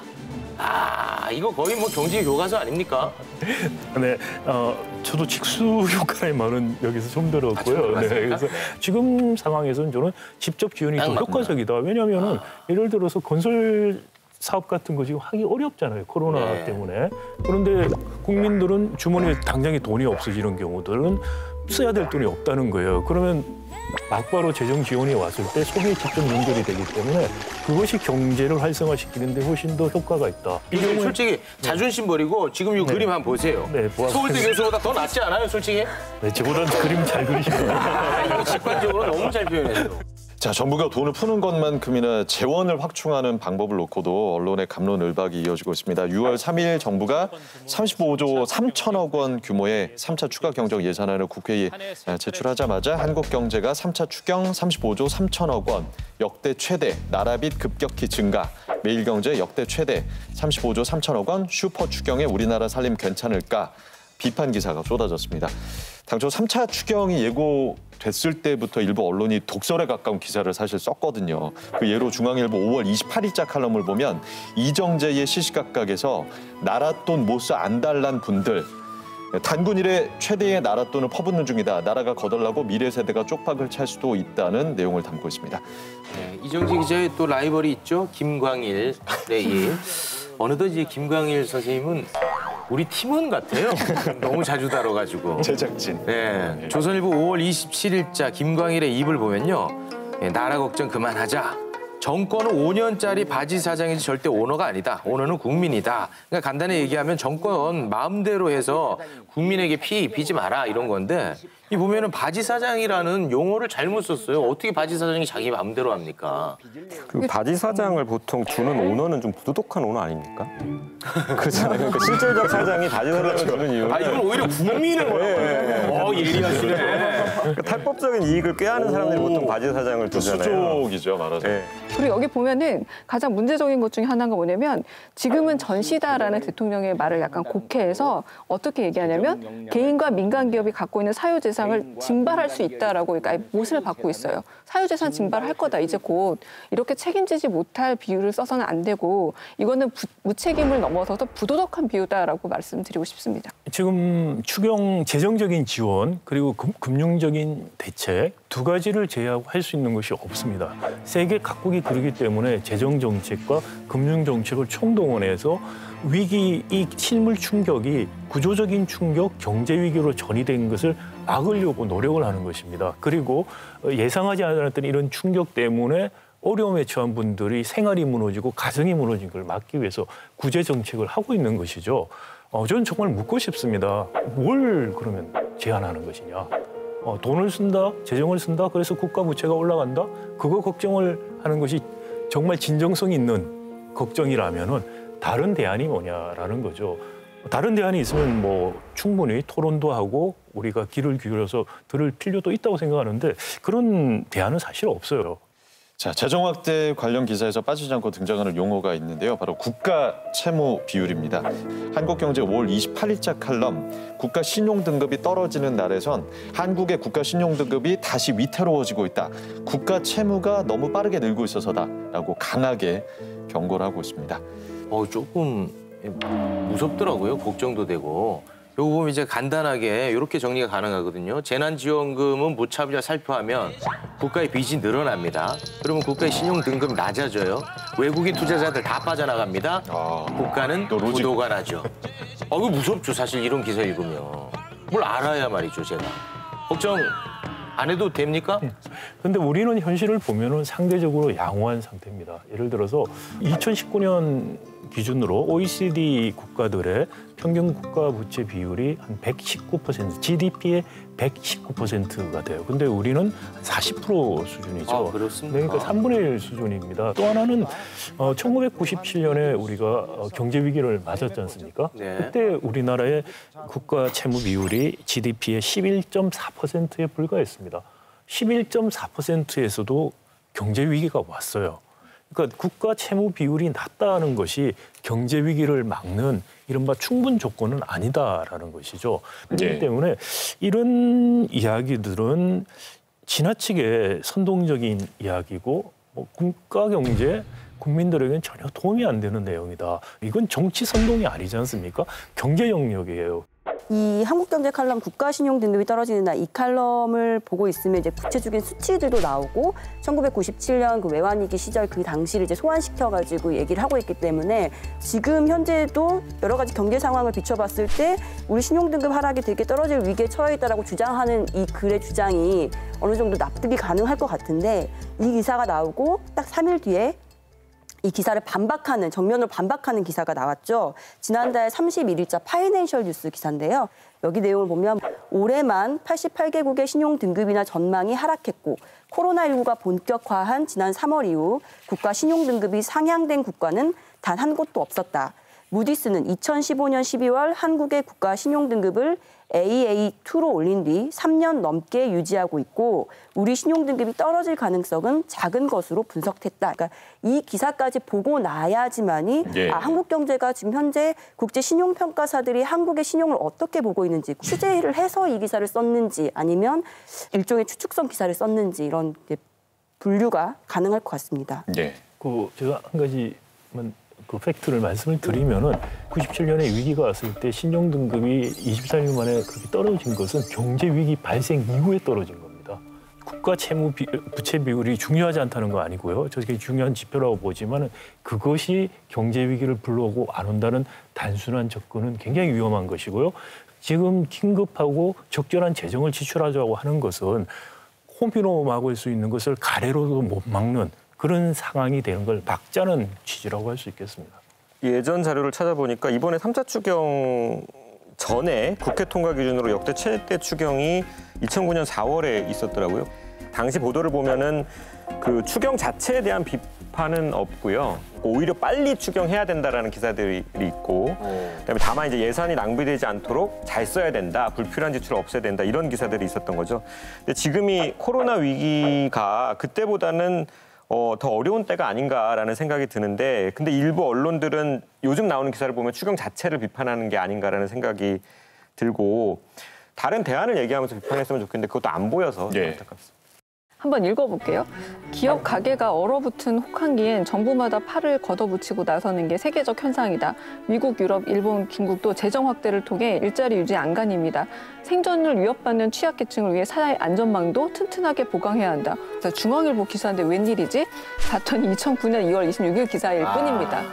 Speaker 4: 아, 이거 거의 뭐 경제 교과서 아닙니까?
Speaker 5: 네, 저도 직수 효과의 말은 여기서 좀 들었고요.
Speaker 4: 아,
Speaker 5: 네, 그래서 지금 상황에서는 저는 직접 지원이 더 효과적이다. 왜냐하면은 예를 들어서 건설 사업 같은 거 지금 하기 어렵잖아요. 코로나
Speaker 4: 네.
Speaker 5: 때문에. 그런데 국민들은 주머니에 당장에 돈이 없어지는 경우들은 써야 될 돈이 없다는 거예요. 그러면 막바로 재정 지원이 왔을 때 소비에 직접 연결이 되기 때문에 그것이 경제를 활성화시키는 데 훨씬 더 효과가 있다. 이 경우에
Speaker 4: 솔직히 자존심 버리고 지금 이 그림 한번 보세요.
Speaker 5: 네,
Speaker 4: 서울대 교수보다 더 낫지 않아요, 솔직히?
Speaker 5: 네, 저보다는 그림 잘 그리시네요.
Speaker 4: 이거 직관적으로 너무 잘 표현했어.
Speaker 2: 자, 정부가 돈을 푸는 것만큼이나 재원을 확충하는 방법을 놓고도 언론의 갑론을박이 이어지고 있습니다. 6월 3일 정부가 35조 3천억 원 규모의 3차 추가 경정 예산안을 국회에 제출하자마자 한국경제가 3차 추경 35조 3천억 원, 역대 최대, 나라빚 급격히 증가, 매일경제 역대 최대 35조 3천억 원, 슈퍼 추경에 우리나라 살림 괜찮을까? 비판 기사가 쏟아졌습니다. 당초 3차 추경이 예고됐을 때부터 일부 언론이 독설에 가까운 기사를 사실 썼거든요. 그 예로 중앙일보 5월 28일자 칼럼을 보면 이정재의 시시각각에서 나랏돈 못 써 안 달란 분들, 단군 이래 최대의 나랏돈을 퍼붓는 중이다. 나라가 거덜나고 미래 세대가 쪽박을 찰 수도 있다는 내용을 담고 있습니다.
Speaker 4: 네, 이정재 기자의 또 라이벌이 있죠. 김광일. 네, 예. 어느덧 이제 김광일 선생님은 우리 팀원 같아요. 너무 자주 다뤄가지고.
Speaker 2: 제작진.
Speaker 4: 네. 조선일보 5월 27일자 김광일의 입을 보면요. 네, 나라 걱정 그만하자. 정권은 5년짜리 바지 사장이지 절대 오너가 아니다. 오너는 국민이다. 그러니까 간단히 얘기하면 정권 마음대로 해서 국민에게 피해 입히지 마라 이런 건데 이 보면은 바지 사장이라는 용어를 잘못 썼어요. 어떻게 바지 사장이 자기 마음대로 합니까?
Speaker 7: 그 바지 사장을 보통 주는 오너는 좀 부도덕한 오너 아닙니까? 그렇잖아요. 그러니까 실질적 사장이 바지 사장을 주는 이유는
Speaker 4: 아 이건 오히려 국민을 뭐라고 해요. 예리하시네.
Speaker 7: 그러니까 탈법적인 이익을 꾀하는 사람들이 보통 바지 사장을 두잖아요.
Speaker 2: 수족이죠, 말하자면.
Speaker 7: 네.
Speaker 3: 그리고 여기 보면은 가장 문제적인 것 중에 하나가 뭐냐면 지금은 전시다라는 대통령의 말을 약간 곡해해서 어떻게 얘기하냐면 개인과 민간 기업이 갖고 있는 사유재산을 징발할 수 있다라고 그러니까 못을 받고 있어요. 사유재산 징발할 거다. 이제 곧 이렇게 책임지지 못할 비유를 써서는 안 되고 이거는 무책임을 넘어서서 부도덕한 비유다라고 말씀드리고 싶습니다.
Speaker 5: 지금 추경 재정적인 지원 그리고 금융적인 대책 두 가지를 제외하고 할 수 있는 것이 없습니다. 세계 각국이 그러기 때문에 재정 정책과 금융 정책을 총동원해서 위기, 이 실물 충격이 구조적인 충격, 경제 위기로 전이된 것을 막으려고 노력을 하는 것입니다. 그리고 예상하지 않았던 이런 충격 때문에 어려움에 처한 분들이 생활이 무너지고 가정이 무너진 걸 막기 위해서 구제 정책을 하고 있는 것이죠. 저는 정말 묻고 싶습니다. 뭘 그러면 제안하는 것이냐? 돈을 쓴다, 재정을 쓴다, 그래서 국가 부채가 올라간다? 그거 걱정을 하는 것이 정말 진정성 있는 걱정이라면은 다른 대안이 뭐냐라는 거죠. 다른 대안이 있으면 뭐 충분히 토론도 하고 우리가 귀를 기울여서 들을 필요도 있다고 생각하는데 그런 대안은 사실 없어요.
Speaker 2: 자, 재정 확대 관련 기사에서 빠지지 않고 등장하는 용어가 있는데요. 바로 국가 채무 비율입니다. 한국경제 5월 28일자 칼럼 국가 신용 등급이 떨어지는 날에선 한국의 국가 신용 등급이 다시 위태로워지고 있다. 국가 채무가 너무 빠르게 늘고 있어서다라고 강하게 경고를 하고 있습니다.
Speaker 4: 조금 무섭더라고요. 걱정도 되고. 요거 보면 이제 간단하게 이렇게 정리가 가능하거든요. 재난지원금은 무차별 살포하면 국가의 빚이 늘어납니다. 그러면 국가의 신용 등급이 낮아져요. 외국인 투자자들 다 빠져나갑니다. 국가는 부도가 나죠. 이거 무섭죠. 사실 이런 기사 읽으면. 뭘 알아야 말이죠, 제가. 걱정 안 해도 됩니까?
Speaker 5: 그런데 우리는 현실을 보면은 상대적으로 양호한 상태입니다. 예를 들어서 2019년 기준으로 OECD 국가들의 평균 국가 부채 비율이 한 119%, GDP의 119%가 돼요. 근데 우리는 40% 수준이죠.
Speaker 4: 그렇습니까?
Speaker 5: 그러니까 3분의 1 수준입니다. 또 하나는 1997년에 우리가 경제 위기를 맞았지 않습니까?
Speaker 4: 네.
Speaker 5: 그때 우리나라의 국가 채무 비율이 GDP의 11.4%에 불과했습니다. 11.4%에서도 경제 위기가 왔어요. 그러니까 국가 채무 비율이 낮다는 것이 경제 위기를 막는 이른바 충분 조건은 아니다라는 것이죠. 그렇기 때문에 이런 이야기들은 지나치게 선동적인 이야기고 국가 경제 국민들에게는 전혀 도움이 안 되는 내용이다. 이건 정치 선동이 아니지 않습니까? 경제 영역이에요.
Speaker 6: 이 한국경제 칼럼 국가신용 등급이 떨어지는 날 이 칼럼을 보고 있으면 이제 구체적인 수치들도 나오고 1997년 그 외환위기 시절 그 당시를 이제 소환시켜가지고 얘기를 하고 있기 때문에 지금 현재도 여러 가지 경제 상황을 비춰봤을 때 우리 신용등급 하락이 되게 떨어질 위기에 처해 있다라고 주장하는 이 글의 주장이 어느 정도 납득이 가능할 것 같은데 이 기사가 나오고 딱 3일 뒤에 이 기사를 반박하는, 정면으로 반박하는 기사가 나왔죠. 지난달 31일자 파이낸셜 뉴스 기사인데요. 여기 내용을 보면 올해만 88개국의 신용 등급이나 전망이 하락했고 코로나19가 본격화한 지난 3월 이후 국가 신용 등급이 상향된 국가는 단 한 곳도 없었다. 무디스는 2015년 12월 한국의 국가 신용 등급을 AA2로 올린 뒤 3년 넘게 유지하고 있고 우리 신용 등급이 떨어질 가능성은 작은 것으로 분석했다. 그러니까 이 기사까지 보고 나야지만이 한국 경제가 지금 현재 국제 신용 평가사들이 한국의 신용을 어떻게 보고 있는지 취재를 해서 이 기사를 썼는지 아니면 일종의 추측성 기사를 썼는지 이런 분류가 가능할 것 같습니다.
Speaker 5: 제가 한 가지만 그 팩트를 말씀을 드리면은 97년에 위기가 왔을 때 신용 등급이 24일 만에 그렇게 떨어진 것은 경제 위기 발생 이후에 떨어진 겁니다. 국가 채무 부채 비율이 중요하지 않다는 거 아니고요. 저게 중요한 지표라고 보지만 그것이 경제 위기를 불러오고 안 온다는 단순한 접근은 굉장히 위험한 것이고요. 지금 긴급하고 적절한 재정을 지출하자고 하는 것은 홈피로 막을 수 있는 것을 가래로도 못 막는 그런 상황이 되는 걸 막자는 취지라고 할 수 있겠습니다.
Speaker 7: 예전 자료를 찾아보니까 이번에 3차 추경 전에 국회 통과 기준으로 역대 최대 추경이 2009년 4월에 있었더라고요. 당시 보도를 보면은 그 추경 자체에 대한 비판은 없고요. 오히려 빨리 추경해야 된다라는 기사들이 있고, 그다음에 다만 이제 예산이 낭비되지 않도록 잘 써야 된다, 불필요한 지출을 없애야 된다 이런 기사들이 있었던 거죠. 근데 지금이 코로나 위기가 그때보다는 더 어려운 때가 아닌가라는 생각이 드는데 근데 일부 언론들은 요즘 나오는 기사를 보면 추경 자체를 비판하는 게 아닌가라는 생각이 들고 다른 대안을 얘기하면서 비판했으면 좋겠는데 그것도 안 보여서 안타깝습니다.
Speaker 3: 한번 읽어볼게요. 기업 가게가 얼어붙은 혹한기엔 정부마다 팔을 걷어붙이고 나서는 게 세계적 현상이다. 미국, 유럽, 일본, 중국도 재정 확대를 통해 일자리 유지 안간입니다. 생존을 위협받는 취약계층을 위해 사회 안전망도 튼튼하게 보강해야 한다. 중앙일보 기사인데 웬일이지? 봤더니 2009년 2월 26일 기사일 뿐입니다.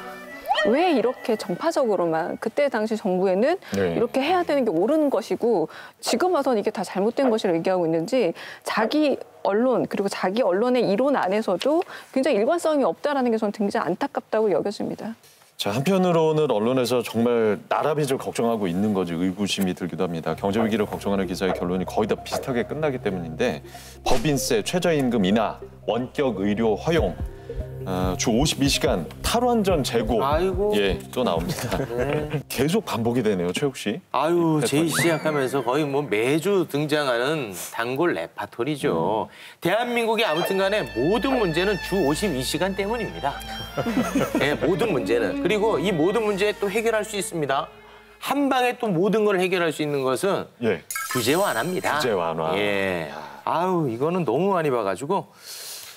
Speaker 3: 왜 이렇게 정파적으로만 그때 당시 정부에는 이렇게 해야 되는 게 옳은 것이고 지금 와서는 이게 다 잘못된 것이라고 얘기하고 있는지 자기 언론 그리고 자기 언론의 이론 안에서도 굉장히 일관성이 없다라는 게 저는 굉장히 안타깝다고 여겨집니다.
Speaker 2: 자, 한편으로는 언론에서 정말 나라 빚을 걱정하고 있는 거지 의구심이 들기도 합니다. 경제 위기를 걱정하는 기사의 결론이 거의 다 비슷하게 끝나기 때문인데 법인세, 최저임금 인하, 원격 의료 허용, 주 52시간 탈원전 재고 또 나옵니다. 계속 반복이 되네요, 최욱 씨.
Speaker 4: 제일 시작하면서 거의 뭐 매주 등장하는 단골 레파토리죠. 대한민국이 아무튼간에 모든 문제는 주 52시간 때문입니다. 모든 문제는. 그리고 이 모든 문제에 또 해결할 수 있습니다. 한 방에 또 모든 걸 해결할 수 있는 것은 규제 완화입니다.
Speaker 2: 규제 완화.
Speaker 4: 이거는 너무 많이 봐가지고.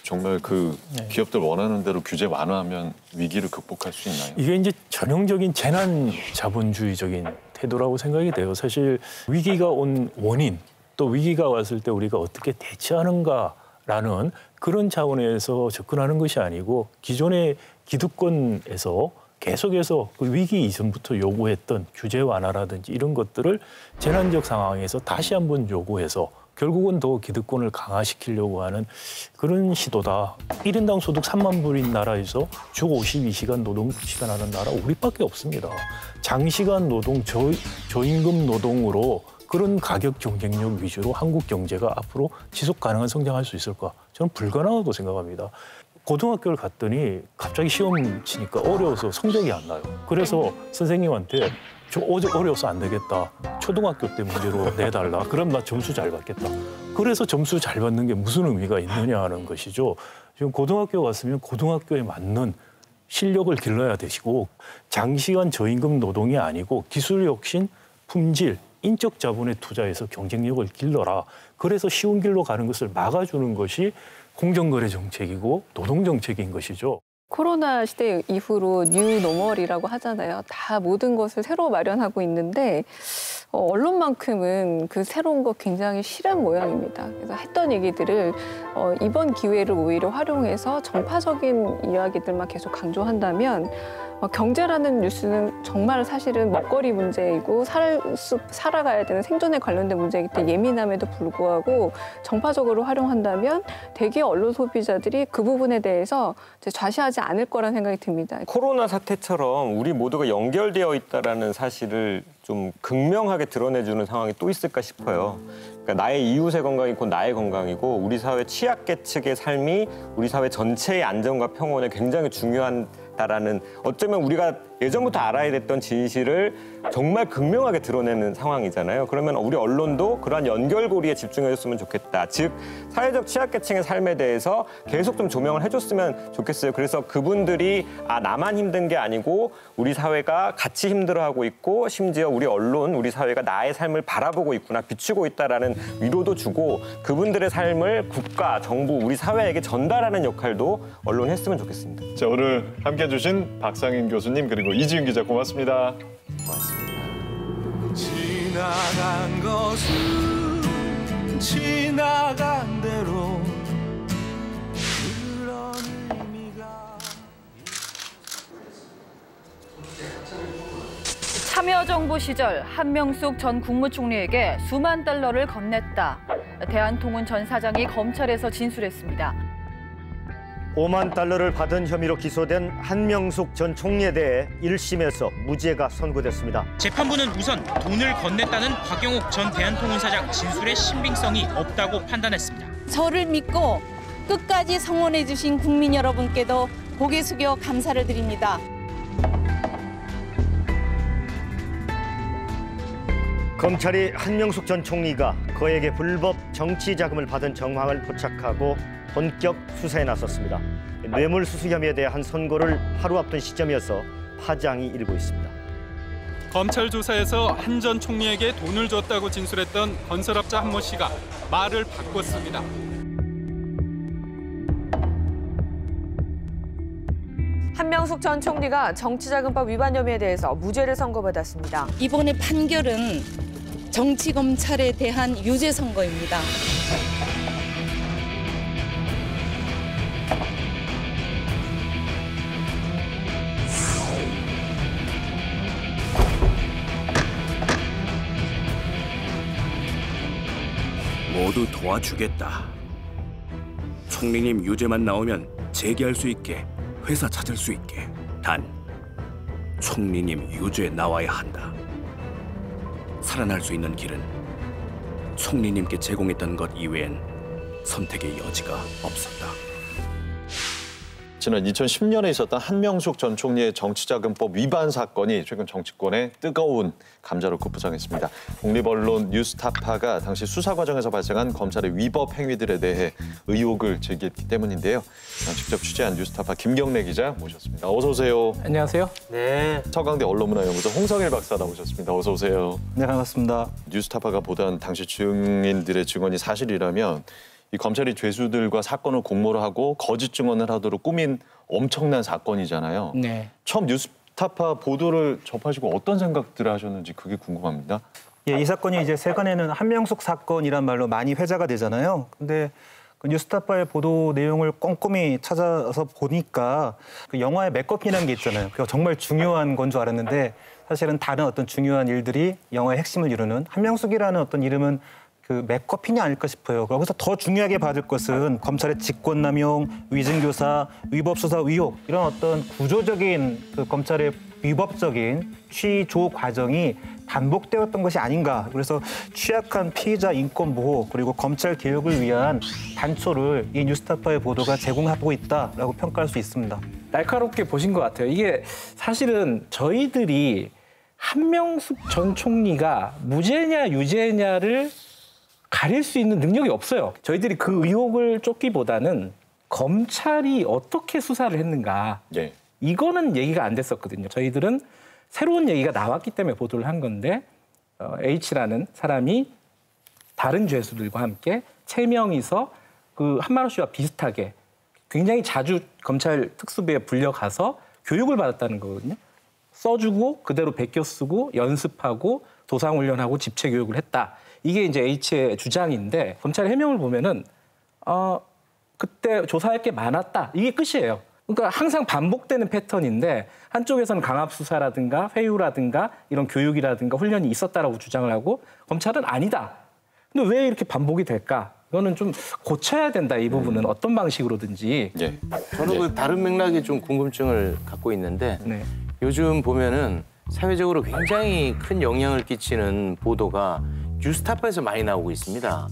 Speaker 2: 정말 그 기업들 원하는 대로 규제 완화하면 위기를 극복할 수 있나요?
Speaker 5: 이게 이제 전형적인 재난 자본주의적인 태도라고 생각이 돼요. 사실 위기가 온 원인 또 위기가 왔을 때 우리가 어떻게 대처하는가라는 그런 차원에서 접근하는 것이 아니고 기존의 기득권에서 계속해서 그 위기 이전부터 요구했던 규제 완화라든지 이런 것들을 재난적 상황에서 다시 한번 요구해서 결국은 더 기득권을 강화시키려고 하는 그런 시도다. 1인당 소득 3만 불인 나라에서 주 52시간 노동 시간 하는 나라 우리밖에 없습니다. 장시간 노동, 저임금 노동으로 그런 가격 경쟁력 위주로 한국 경제가 앞으로 지속 가능한 성장할 수 있을까? 저는 불가능하다고 생각합니다. 고등학교를 갔더니 갑자기 시험 치니까 어려워서 성적이 안 나요. 그래서 선생님한테 저 어제 어려워서 안 되겠다. 초등학교 때 문제로 내달라. 그럼 나 점수 잘 받겠다. 그래서 점수 잘 받는 게 무슨 의미가 있느냐 하는 것이죠. 지금 고등학교 갔으면 고등학교에 맞는 실력을 길러야 되시고 장시간 저임금 노동이 아니고 기술 혁신, 품질, 인적 자본에 투자해서 경쟁력을 길러라. 그래서 쉬운 길로 가는 것을 막아주는 것이 공정거래 정책이고 노동 정책인 것이죠.
Speaker 3: 코로나 시대 이후로 뉴 노멀이라고 하잖아요. 다 모든 것을 새로 마련하고 있는데 언론만큼은 그 새로운 거 굉장히 싫은 모양입니다. 그래서 했던 얘기들을 이번 기회를 오히려 활용해서 정파적인 이야기들만 계속 강조한다면 경제라는 뉴스는 정말 사실은 먹거리 문제이고 살아가야 되는 생존에 관련된 문제이기 때문에 예민함에도 불구하고 정파적으로 활용한다면 대개 언론 소비자들이 그 부분에 대해서 좌시하지 않을 거라는 생각이 듭니다.
Speaker 7: 코로나 사태처럼 우리 모두가 연결되어 있다라는 사실을 좀 극명하게 드러내주는 상황이 또 있을까 싶어요. 그러니까 나의 이웃의 건강이 곧 나의 건강이고 우리 사회 취약계층의 삶이 우리 사회 전체의 안정과 평온에 굉장히 중요하다라는 어쩌면 우리가 예전부터 알아야 됐던 진실을 정말 극명하게 드러내는 상황이잖아요. 그러면 우리 언론도 그러한 연결고리에 집중해줬으면 좋겠다. 즉 사회적 취약계층의 삶에 대해서 계속 좀 조명을 해줬으면 좋겠어요. 그래서 그분들이 나만 힘든 게 아니고 우리 사회가 같이 힘들어하고 있고 심지어 우리 언론, 우리 사회가 나의 삶을 바라보고 있구나, 비추고 있다라는 위로도 주고 그분들의 삶을 국가, 정부, 우리 사회에게 전달하는 역할도 언론이 했으면 좋겠습니다.
Speaker 2: 자, 오늘 함께해 주신 박상인 교수님 그리고 이지윤 기자 고맙습니다.
Speaker 1: 지나간 것은 지나간 대로 그런 의미가
Speaker 11: 참여정부 시절 한명숙 전 국무총리에게 수만 달러를 건넸다. 대한통운 전 사장이 검찰에서 진술했습니다.
Speaker 12: 5만 달러를 받은 혐의로 기소된 한명숙 전 총리에 대해 1심에서 무죄가 선고됐습니다.
Speaker 13: 재판부는 우선 돈을 건넸다는 박영욱 전 대한통운사장 진술의 신빙성이 없다고 판단했습니다.
Speaker 14: 저를 믿고 끝까지 성원해 주신 국민 여러분께도 고개 숙여 감사를 드립니다.
Speaker 12: 검찰이 한명숙 전 총리가 그에게 불법 정치 자금을 받은 정황을 포착하고 본격 수사에 나섰습니다. 뇌물수수 혐의에 대한 선고를 하루 앞둔 시점이어서 파장이 일고 있습니다.
Speaker 15: 검찰 조사에서 한 전 총리에게 돈을 줬다고 진술했던 건설업자 한모 씨가 말을 바꿨습니다.
Speaker 16: 한명숙 전 총리가 정치자금법 위반 혐의에 대해서 무죄를 선고받았습니다.
Speaker 14: 이번의 판결은 정치검찰에 대한 유죄 선고입니다.
Speaker 17: 모두 도와주겠다. 총리님 유죄만 나오면 재기할 수 있게, 회사 찾을 수 있게. 단, 총리님 유죄 나와야 한다. 살아날 수 있는 길은 총리님께 제공했던 것 이외엔 선택의 여지가 없었다.
Speaker 2: 지난 2010년에 있었던 한명숙 전 총리의 정치자금법 위반 사건이 최근 정치권에 뜨거운 감자로 급부상했습니다. 독립언론 뉴스타파가 당시 수사 과정에서 발생한 검찰의 위법 행위들에 대해 의혹을 제기했기 때문인데요. 직접 취재한 뉴스타파 김경래 기자 모셨습니다. 어서 오세요.
Speaker 18: 안녕하세요.
Speaker 2: 네. 서강대 언론문화연구소 홍성일 박사 나오셨습니다. 어서 오세요.
Speaker 18: 네, 반갑습니다.
Speaker 2: 뉴스타파가 보도한 당시 증인들의 증언이 사실이라면 이 검찰이 죄수들과 사건을 공모를 하고 거짓 증언을 하도록 꾸민 엄청난 사건이잖아요.
Speaker 18: 네.
Speaker 2: 처음 뉴스타파 보도를 접하시고 어떤 생각들을 하셨는지 그게 궁금합니다.
Speaker 18: 예, 이 사건이 이제 세간에는 한명숙 사건이란 말로 많이 회자가 되잖아요. 근데 그 뉴스타파의 보도 내용을 꼼꼼히 찾아서 보니까 그 영화의 맥거핀이라는 게 있잖아요. 그게 정말 중요한 건 줄 알았는데 사실은 다른 어떤 중요한 일들이 영화의 핵심을 이루는 한명숙이라는 어떤 이름은 그 맥거핀이 아닐까 싶어요. 거기서 더 중요하게 받을 것은 검찰의 직권남용, 위증교사, 위법수사 의혹 이런 어떤 구조적인 그 검찰의 위법적인 취조 과정이 반복되었던 것이 아닌가. 그래서 취약한 피의자 인권 보호 그리고 검찰 개혁을 위한 단초를 이 뉴스타파의 보도가 제공하고 있다라고 평가할 수 있습니다.
Speaker 19: 날카롭게 보신 것 같아요. 이게 사실은 저희들이 한명숙 전 총리가 무죄냐 유죄냐를 가릴 수 있는 능력이 없어요. 저희들이 그 의혹을 쫓기보다는 검찰이 어떻게 수사를 했는가.
Speaker 2: 예.
Speaker 19: 이거는 얘기가 안 됐었거든요. 저희들은 새로운 얘기가 나왔기 때문에 보도를 한 건데 H라는 사람이 다른 죄수들과 함께 3명이서 그 한만호 씨와 비슷하게 굉장히 자주 검찰 특수부에 불려가서 교육을 받았다는 거거든요. 써주고 그대로 베껴 쓰고 연습하고 도상훈련하고 집체교육을 했다. 이게 이제 H의 주장인데 검찰의 해명을 보면은 그때 조사할 게 많았다. 이게 끝이에요. 그러니까 항상 반복되는 패턴인데 한쪽에서는 강압수사라든가 회유라든가 이런 교육이라든가 훈련이 있었다라고 주장을 하고 검찰은 아니다. 근데 왜 이렇게 반복이 될까? 이거는 좀 고쳐야 된다. 이 부분은 어떤 방식으로든지.
Speaker 2: 예.
Speaker 4: 저는 그 다른 맥락에 좀 궁금증을 갖고 있는데 요즘 보면은 사회적으로 굉장히 큰 영향을 끼치는 보도가 뉴스타파에서 많이 나오고 있습니다.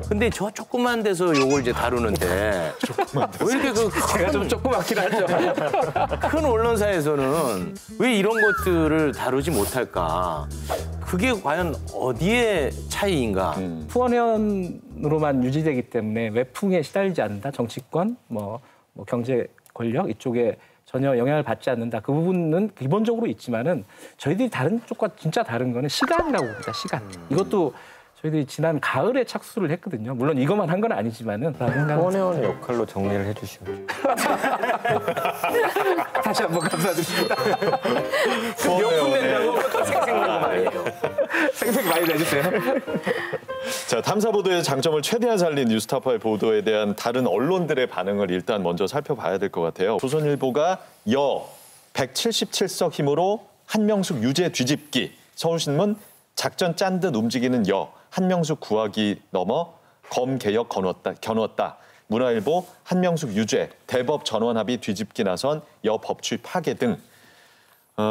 Speaker 4: 근데 저 조그만 데서 요걸 이제 다루는데 왜 이렇게
Speaker 19: 제가 좀 조그맣긴 하죠.
Speaker 4: 큰 언론사에서는 왜 이런 것들을 다루지 못할까? 그게 과연 어디의 차이인가?
Speaker 19: 후원회원으로만 유지되기 때문에 외풍에 시달리지 않는다. 정치권, 뭐 경제 권력 이쪽에 전혀 영향을 받지 않는다. 그 부분은 기본적으로 있지만은 저희들이 다른 쪽과 진짜 다른 거는 시간이라고 봅니다. 시간. 이것도 저희들이 지난 가을에 착수를 했거든요. 물론 이것만 한 건 아니지만은.
Speaker 7: 후원회원의 역할로 정리를 해주시면.
Speaker 19: 다시 한번 감사드립니다.
Speaker 4: 명분 낸다고 생생내고 말이에요.
Speaker 19: 생생 많이 내주세요.
Speaker 2: 자, 탐사 보도의 장점을 최대한 살린 뉴스타파의 보도에 대한 다른 언론들의 반응을 일단 먼저 살펴봐야 될 것 같아요. 조선일보가 177석 힘으로 한명숙 유죄 뒤집기. 서울신문 작전 짠 듯 움직이는 한명숙 구하기 넘어 검 개혁 겨눴다. 문화일보 한명숙 유죄 대법 전원 합의 뒤집기 나선 법추위 파괴 등.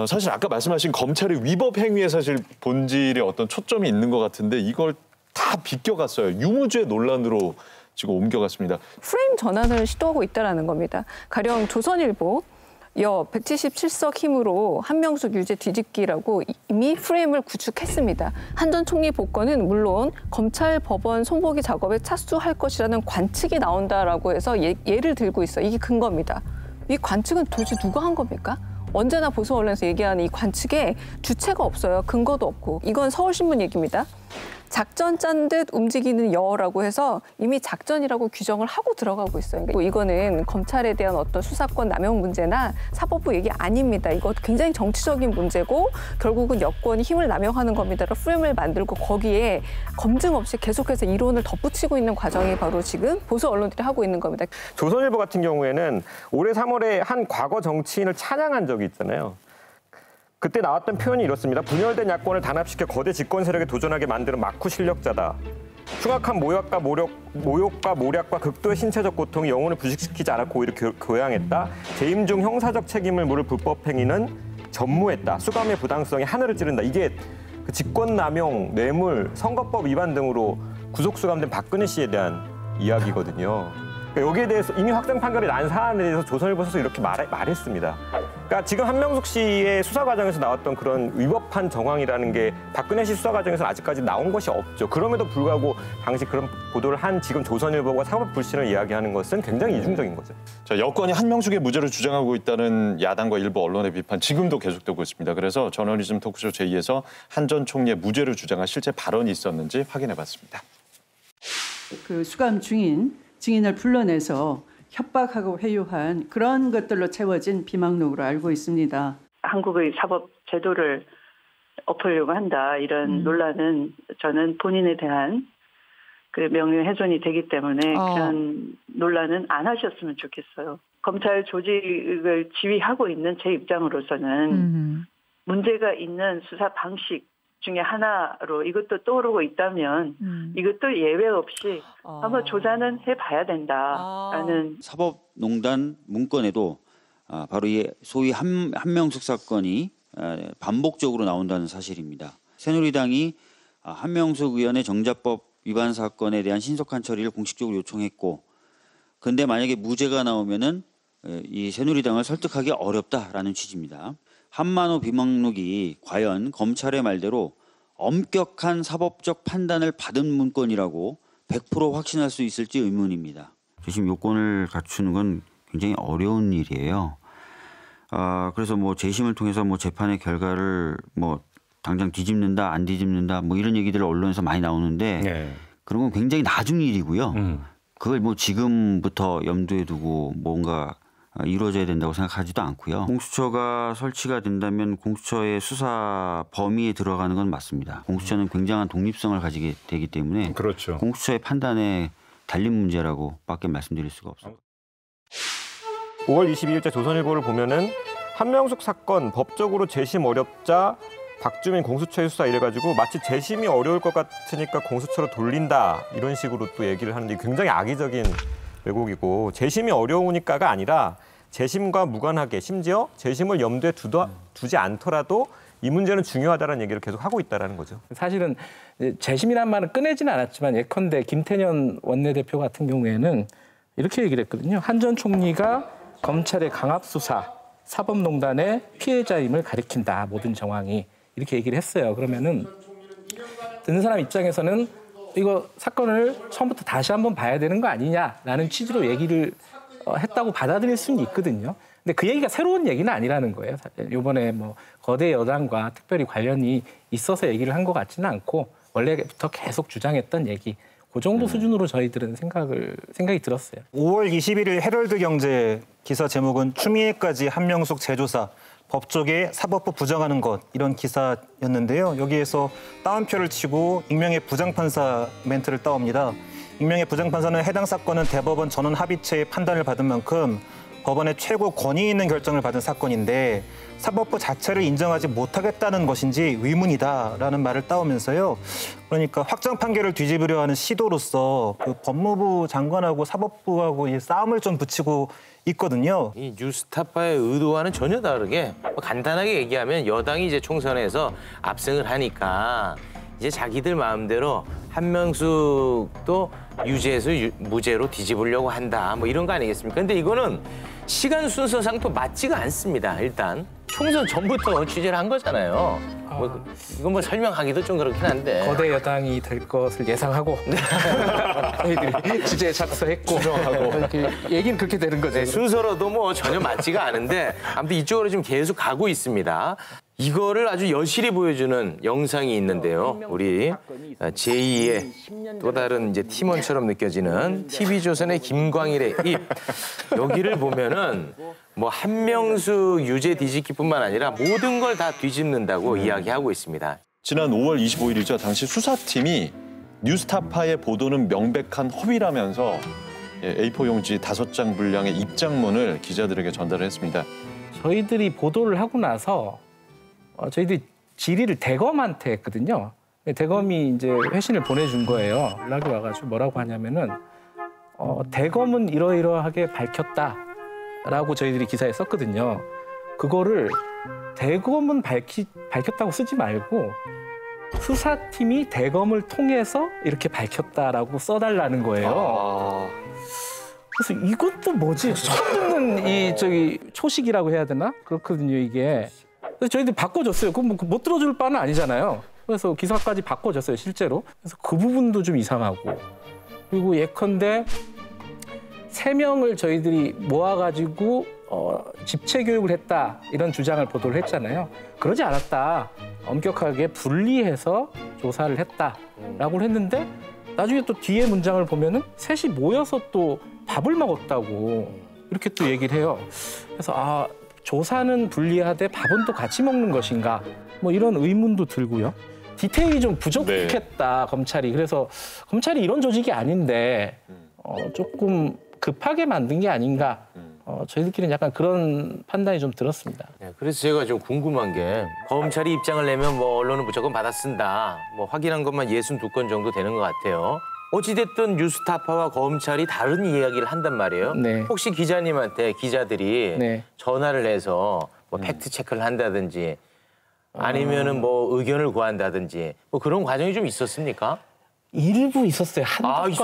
Speaker 2: 사실 아까 말씀하신 검찰의 위법 행위에 사실 본질의 어떤 초점이 있는 것 같은데 이걸 다 비껴갔어요. 유무죄 논란으로 지금 옮겨갔습니다.
Speaker 3: 프레임 전환을 시도하고 있다는 겁니다. 가령 조선일보 177석 힘으로 한명숙 유죄 뒤집기라고 이미 프레임을 구축했습니다. 한 전 총리 복권은 물론 검찰 법원 손보기 작업에 착수할 것이라는 관측이 나온다라고 해서 예를 들고 있어요. 이게 근거입니다. 이 관측은 도대체 누가 한 겁니까? 언제나 보수 언론에서 얘기하는 이 관측에 주체가 없어요. 근거도 없고. 이건 서울신문 얘기입니다. 작전 짠 듯 움직이는 여라고 해서 이미 작전이라고 규정을 하고 들어가고 있어요. 이거는 검찰에 대한 어떤 수사권 남용 문제나 사법부 얘기 아닙니다. 이거 굉장히 정치적인 문제고 결국은 여권이 힘을 남용하는 겁니다라고 프레임을 만들고 거기에 검증 없이 계속해서 이론을 덧붙이고 있는 과정이 바로 지금 보수 언론들이 하고 있는 겁니다.
Speaker 7: 조선일보 같은 경우에는 올해 3월에 한 과거 정치인을 찬양한 적이 있잖아요. 그때 나왔던 표현이 이렇습니다. 분열된 야권을 단합시켜 거대 집권 세력에 도전하게 만드는 막후 실력자다. 흉악한 모욕과 모략과 극도의 신체적 고통이 영혼을 부식시키지 않았고 오히려 교양했다. 재임 중 형사적 책임을 물을 불법 행위는 전무했다. 수감의 부당성이 하늘을 찌른다. 이게 그 직권남용, 뇌물, 선거법 위반 등으로 구속 수감된 박근혜 씨에 대한 이야기거든요. 그러니까 여기에 대해서 이미 확정 판결이 난 사안에 대해서 조선일보에서 이렇게 말했습니다. 그러니까 지금 한명숙 씨의 수사 과정에서 나왔던 그런 위법한 정황이라는 게 박근혜 씨 수사 과정에서는 아직까지 나온 것이 없죠. 그럼에도 불구하고 당시 그런 보도를 한 지금 조선일보가 사법 불신을 이야기하는 것은 굉장히 이중적인 거죠.
Speaker 2: 자, 여권이 한명숙의 무죄를 주장하고 있다는 야당과 일부 언론의 비판 지금도 계속되고 있습니다. 그래서 저널리즘 토크쇼 제2에서 한 전 총리의 무죄를 주장한 실제 발언이 있었는지 확인해봤습니다.
Speaker 20: 그 수감 중인 증인을 불러내서 협박하고 회유한 그런 것들로 채워진 비망록으로 알고 있습니다.
Speaker 21: 한국의 사법 제도를 엎으려고 한다 이런 논란은 저는 본인에 대한 그 명예훼손이 되기 때문에 그런 논란은 안 하셨으면 좋겠어요. 검찰 조직을 지휘하고 있는 제 입장으로서는 문제가 있는 수사 방식 중에 하나로 이것도 떠오르고 있다면 이것도 예외 없이 한번 조사는 해봐야 된다라는.
Speaker 22: 사법농단 문건에도 바로 이 소위 한명숙 사건이 반복적으로 나온다는 사실입니다. 새누리당이 한명숙 의원의 정자법 위반 사건에 대한 신속한 처리를 공식적으로 요청했고, 근데 만약에 무죄가 나오면은 이 새누리당을 설득하기 어렵다라는 취지입니다. 한만호 비망록이 과연 검찰의 말대로 엄격한 사법적 판단을 받은 문건이라고 100% 확신할 수 있을지 의문입니다. 재심 요건을 갖추는 건 굉장히 어려운 일이에요. 그래서 뭐 재심을 통해서 뭐 재판의 결과를 뭐 당장 뒤집는다, 안 뒤집는다, 뭐 이런 얘기들 언론에서 많이 나오는데
Speaker 2: 네.
Speaker 22: 그런 건 굉장히 나중 일이고요. 그걸 뭐 지금부터 염두에 두고 뭔가 이루어져야 된다고 생각하지도 않고요. 공수처가 설치가 된다면 공수처의 수사 범위에 들어가는 건 맞습니다. 공수처는 굉장한 독립성을 가지게 되기 때문에
Speaker 2: 그렇죠.
Speaker 22: 공수처의 판단에 달린 문제라고밖에 말씀드릴 수가 없습니다.
Speaker 7: 5월 22일자 조선일보를 보면은 한명숙 사건 법적으로 재심 어렵자 박주민 공수처의 수사 이래가지고 마치 재심이 어려울 것 같으니까 공수처로 돌린다 이런 식으로 또 얘기를 하는데 굉장히 악의적인 왜곡이고 재심이 어려우니까가 아니라 재심과 무관하게 심지어 재심을 염두에 두지 않더라도 이 문제는 중요하다는 얘기를 계속 하고 있다는 거죠.
Speaker 19: 사실은 재심이란 말은 꺼내지는 않았지만 예컨대 김태년 원내대표 같은 경우에는 이렇게 얘기를 했거든요. 한 전 총리가 검찰의 강압수사, 사법농단의 피해자임을 가리킨다. 모든 정황이. 이렇게 얘기를 했어요. 그러면은 듣는 사람 입장에서는 이거 사건을 처음부터 다시 한번 봐야 되는 거 아니냐라는 취지로 얘기를 했다고 받아들일 수는 있거든요. 근데 그 얘기가 새로운 얘기는 아니라는 거예요. 이번에 뭐 거대 여당과 특별히 관련이 있어서 얘기를 한 것 같지는 않고 원래부터 계속 주장했던 얘기. 그 정도 수준으로 저희들은 생각이 들었어요.
Speaker 18: 5월 21일 헤럴드 경제 기사 제목은 추미애까지 한명숙 재조사, 법조계 사법부 부정하는 것 이런 기사였는데요. 여기에서 따옴표를 치고 익명의 부장판사 멘트를 따옵니다. 익명의 부장판사는 해당 사건은 대법원 전원 합의체의 판단을 받은 만큼 법원의 최고 권위 있는 결정을 받은 사건인데 사법부 자체를 인정하지 못하겠다는 것인지 의문이다라는 말을 따오면서요. 그러니까 확정 판결을 뒤집으려 하는 시도로서 그 법무부 장관하고 사법부하고 이 싸움을 좀 붙이고 있거든요.
Speaker 4: 이 뉴스타파의 의도와는 전혀 다르게 간단하게 얘기하면 여당이 이제 총선에서 압승을 하니까 이제 자기들 마음대로 한명숙도 유죄에서 무죄로 뒤집으려고 한다. 뭐 이런 거 아니겠습니까? 근데 이거는 시간 순서상 또 맞지가 않습니다. 일단 총선 전부터 취재를 한 거잖아요. 뭐 이건 뭐 설명하기도 좀 그렇긴 한데.
Speaker 19: 거대 여당이 될 것을 예상하고 저희들이 주제에 착수했고 이렇게 얘기는 그렇게 되는 거죠.
Speaker 4: 네, 순서로도 뭐 전혀 맞지가 않은데 아무튼 이쪽으로 지금 계속 가고 있습니다. 이거를 아주 여실히 보여주는 영상이 있는데요. 우리 제2의 또 다른 이제 팀원처럼 느껴지는 TV조선의 김광일의 입. 여기를 보면은 뭐 한명숙 유죄 뒤집기뿐만 아니라 모든 걸 다 뒤집는다고 이야기하고 있습니다.
Speaker 2: 지난 5월 25일이죠. 당시 수사팀이 뉴스타파의 보도는 명백한 허위라면서 A4 용지 5장 분량의 입장문을 기자들에게 전달을 했습니다.
Speaker 19: 저희들이 보도를 하고 나서 저희들이 질의를 대검한테 했거든요. 대검이 이제 회신을 보내준 거예요. 연락이 와가지고 뭐라고 하냐면은 대검은 이러이러하게 밝혔다라고 저희들이 기사에 썼거든요. 그거를 대검은 밝혔다고 쓰지 말고 수사팀이 대검을 통해서 이렇게 밝혔다라고 써달라는 거예요. 그래서 이것도 뭐지? 처음 듣는 초식이라고 해야 되나? 그렇거든요, 이게. 그래서 저희들이 바꿔줬어요. 그럼 못 들어줄 바는 아니잖아요. 그래서 기사까지 바꿔줬어요, 실제로. 그래서 그 부분도 좀 이상하고. 그리고 예컨대 3명을 저희들이 모아가지고 집체 교육을 했다 이런 주장을 보도를 했잖아요. 그러지 않았다. 엄격하게 분리해서 조사를 했다라고 했는데 나중에 또 뒤에 문장을 보면은 셋이 모여서 또 밥을 먹었다고 이렇게 또 얘기를 해요. 그래서 조사는 분리하되 밥은 또 같이 먹는 것인가 뭐 이런 의문도 들고요. 디테일이 좀 부족했다, 검찰이. 그래서 검찰이 이런 조직이 아닌데 조금 급하게 만든 게 아닌가. 저희들끼리는 약간 그런 판단이 좀 들었습니다.
Speaker 4: 네, 그래서 제가 좀 궁금한 게 검찰이 입장을 내면 뭐 언론은 무조건 받아 쓴다. 뭐 확인한 것만 62건 정도 되는 것 같아요. 어찌됐든 뉴스타파와 검찰이 다른 이야기를 한단 말이에요.
Speaker 19: 네.
Speaker 4: 혹시 기자님한테 기자들이
Speaker 19: 네.
Speaker 4: 전화를 해서 뭐 팩트 체크를 한다든지 아니면은 뭐 의견을 구한다든지 뭐 그런 과정이 좀 있었습니까?
Speaker 19: 일부 있었어요. 한두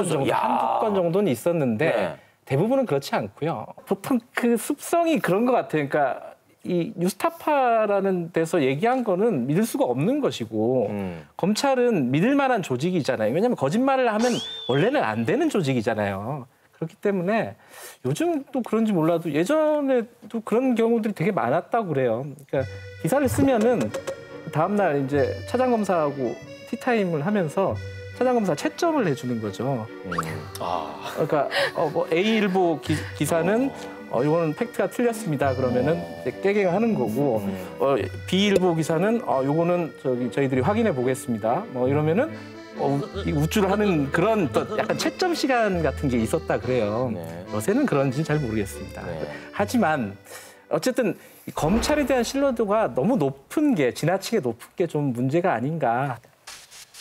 Speaker 19: 건 정도는 있었는데
Speaker 4: 네.
Speaker 19: 대부분은 그렇지 않고요. 보통 그 습성이 그런 것 같아요. 그러니까 이 뉴스타파라는 데서 얘기한 거는 믿을 수가 없는 것이고 검찰은 믿을 만한 조직이잖아요. 왜냐하면 거짓말을 하면 원래는 안 되는 조직이잖아요. 그렇기 때문에 요즘 또 그런지 몰라도 예전에도 그런 경우들이 되게 많았다고 그래요. 그러니까 기사를 쓰면은 다음 날 이제 차장 검사하고 티타임을 하면서 차장 검사 채점을 해주는 거죠. 그러니까 뭐 A1보 기사는 이거는 팩트가 틀렸습니다. 그러면은 이제 깨갱하는 거고 B1보 기사는 요거는 저희들이 확인해 보겠습니다. 뭐 이러면은 우쭐을 하는 그런 또 약간 채점 시간 같은 게 있었다 그래요. 요새는 그런지 잘 모르겠습니다. 하지만 어쨌든 검찰에 대한 신뢰도가 너무 높은 게 지나치게 높은 게 좀 문제가 아닌가.